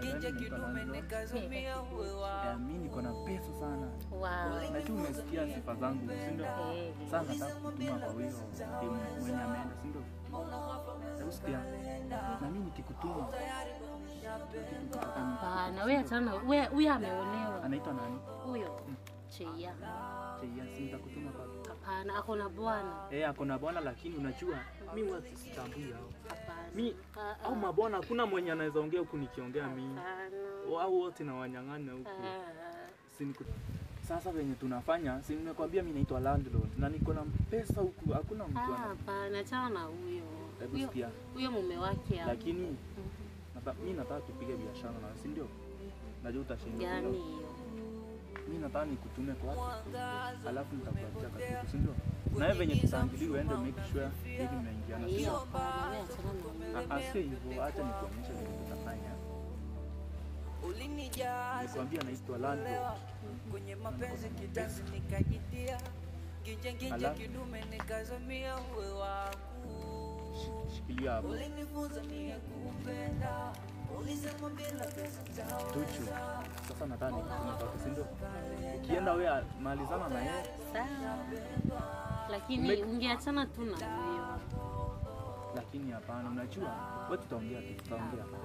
kinje kidume nikazamia wewe. Mimi niko na pesa sana. Wow. Na tu umesikia sifa zangu, si ndio? Sana nataka kutuma kwa huyo mwenye ameenda, si ndio? Usikia? Na mimi nikikutuma. Na wewe achana, huyo ameolewa. Anaitwa nani? Huyo. Cheia. Cheia, si nitakutuma kwa. Hapana, ako na bwana. Ako na bwana, lakini unajua mimi huwa sitambui hao. Hapana. Mimi au mabwana hakuna mwenye anaweza ongea huku nikiongea mimi. Au wote na wanyang'anya huku. Sasa venye tunafanya, si nimekwambia mimi naitwa landlord na niko na pesa huku, hakuna mtu ana. Hapana, achana na huyo. Huyo mume wake hapo. Lakini mimi nataka tupige biashara na si ndio? Najua utashinda. Gani hiyo? Mimi nataka nikutume kwa watu. Alafu nitakuachia kitu, si ndio? Na wewe venye tutangili uende make sure ili mnaingiana. Hiyo hapana, wewe achana na huyo. Asiye hivyo, acha nikuonyeshe vile tutafanya. Nikwambia naitwa landlord. Kwenye mapenzi kitanzi nikajitia, kinje kidume nikazamia wewe wangu. Shikilia hapo. Ulinifunza mimi kupenda, ulisema bila pesa Tuchu. Sasa nataka nikutuma kwa si ndio? Ukienda wewe malizana na yeye. Sawa. Lakini ungeachana tu na huyo. Lakini hapana, unajua wewe tutaongea.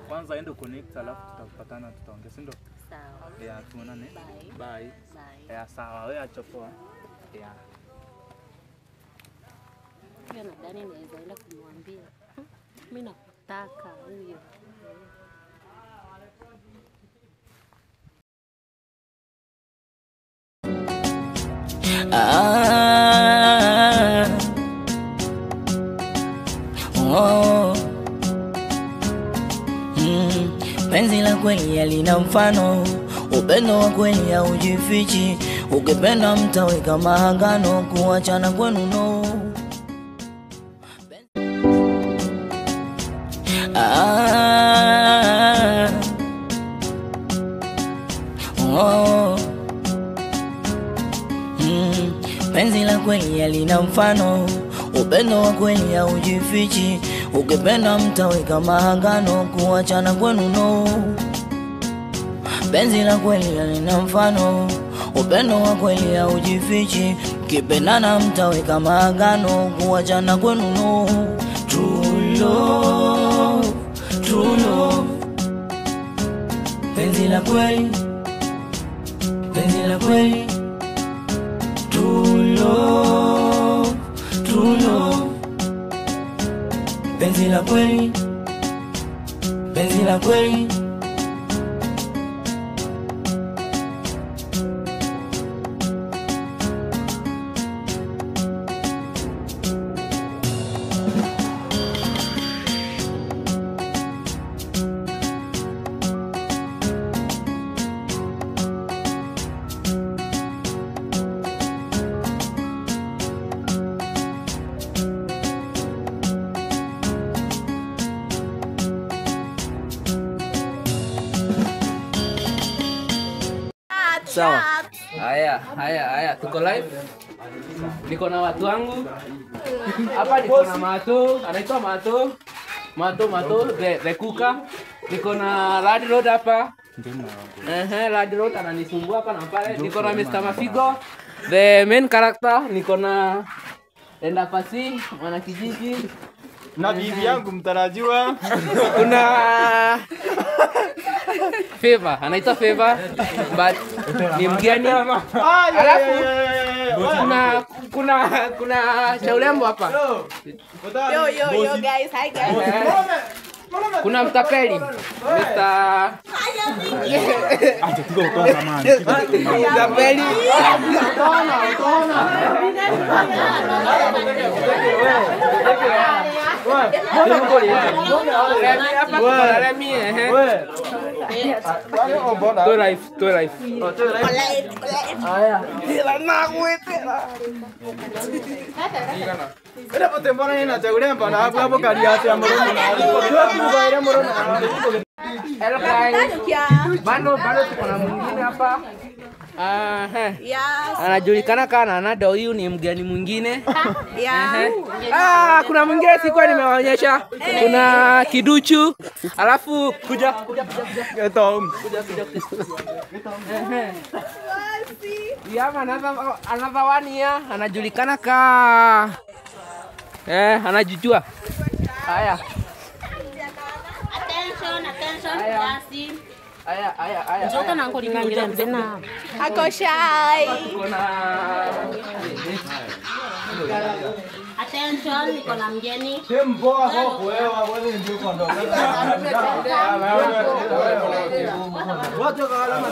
Kwanza ende connect, alafu tutakupatana, tutaongea, si ndio? Sawa. Tuonane. Bye. Bye. Sawa, wewe acha poa. Pia nadhani naweza enda kumwambia. Mimi nakutaka huyo. Penzi la kweli halina mfano, upendo wa kweli haujifichi, ukipenda mtaweka maagano, kuachana kwenu no. Penzi la kweli halina mfano, upendo wa kweli haujifichi, ukipenda mtaweka maagano, kuachana kwenu no. Penzi la kweli halina mfano, upendo wa kweli haujifichi, ukipendana mtaweka maagano, kuachana kwenu no. True love, true love. Penzi la kweli, penzi la kweli. True love, true love. Penzi la kweli, penzi la kweli. Sawa. Haya, tuko live. Niko na watu wangu. Hapa niko na Mato, anaitwa Mato, the kuka. Niko na Ladroad hapa. Ladroad ananisumbua hapa na pale. Niko na Mr. Mafigo, the main character. Niko na Enda Pasi, mwana kijiji. Na bibi yangu mtarajiwa. Kuna Favor, anaitwa Favor, but ni mgeni. Alafu kuna cha urembo hapa. Yo guys, hi guys. Kuna mtapeli Mr. Mtapeli. To life. Era potembona ina cha urembo na hapo kali ate ya moromo na bado tuko na mwingine hapa. Anajulikana kana Nado, huyu ni mgeni mwingine. Kuna mwingine sikuwa nimewaonyesha. Kuna Kiduchu. Alafu kuja. Yeah, another one here. Anajulikana ka anajijua. Haya. Attention, Aya. basi. Aya. Njoo kana kulingangira tena. Ako shy. Attention, niko na mgeni. Tempoa hapo wewe wewe ndio kondoka. Watu kalama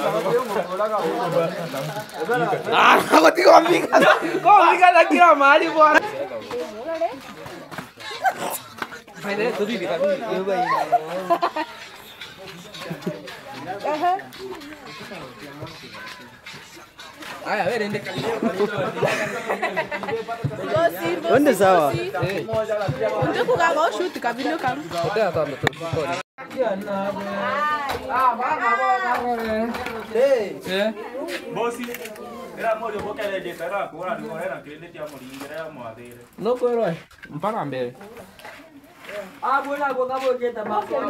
Kwa na kila mahali bwana. Haide tudili kabisa. Aya, wewe nende. Wende sawa. Ndio kugaga shoot kabino kam. Ndio kama tu. Bosi. Era moyo bokele de tara kwa ni morena kile tia moringira ya mwadere. No kwero. Mpaka mbele. Bwana kwa kabo jeta bako.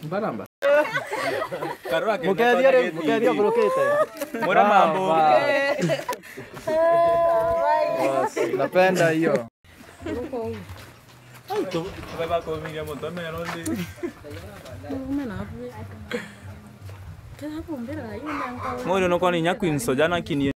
Mbaramba. Mukedia brokete. Mora mambo. Napenda hiyo. Baba comida montón me no sé. Moyo no kwa ni nyaku insojana kini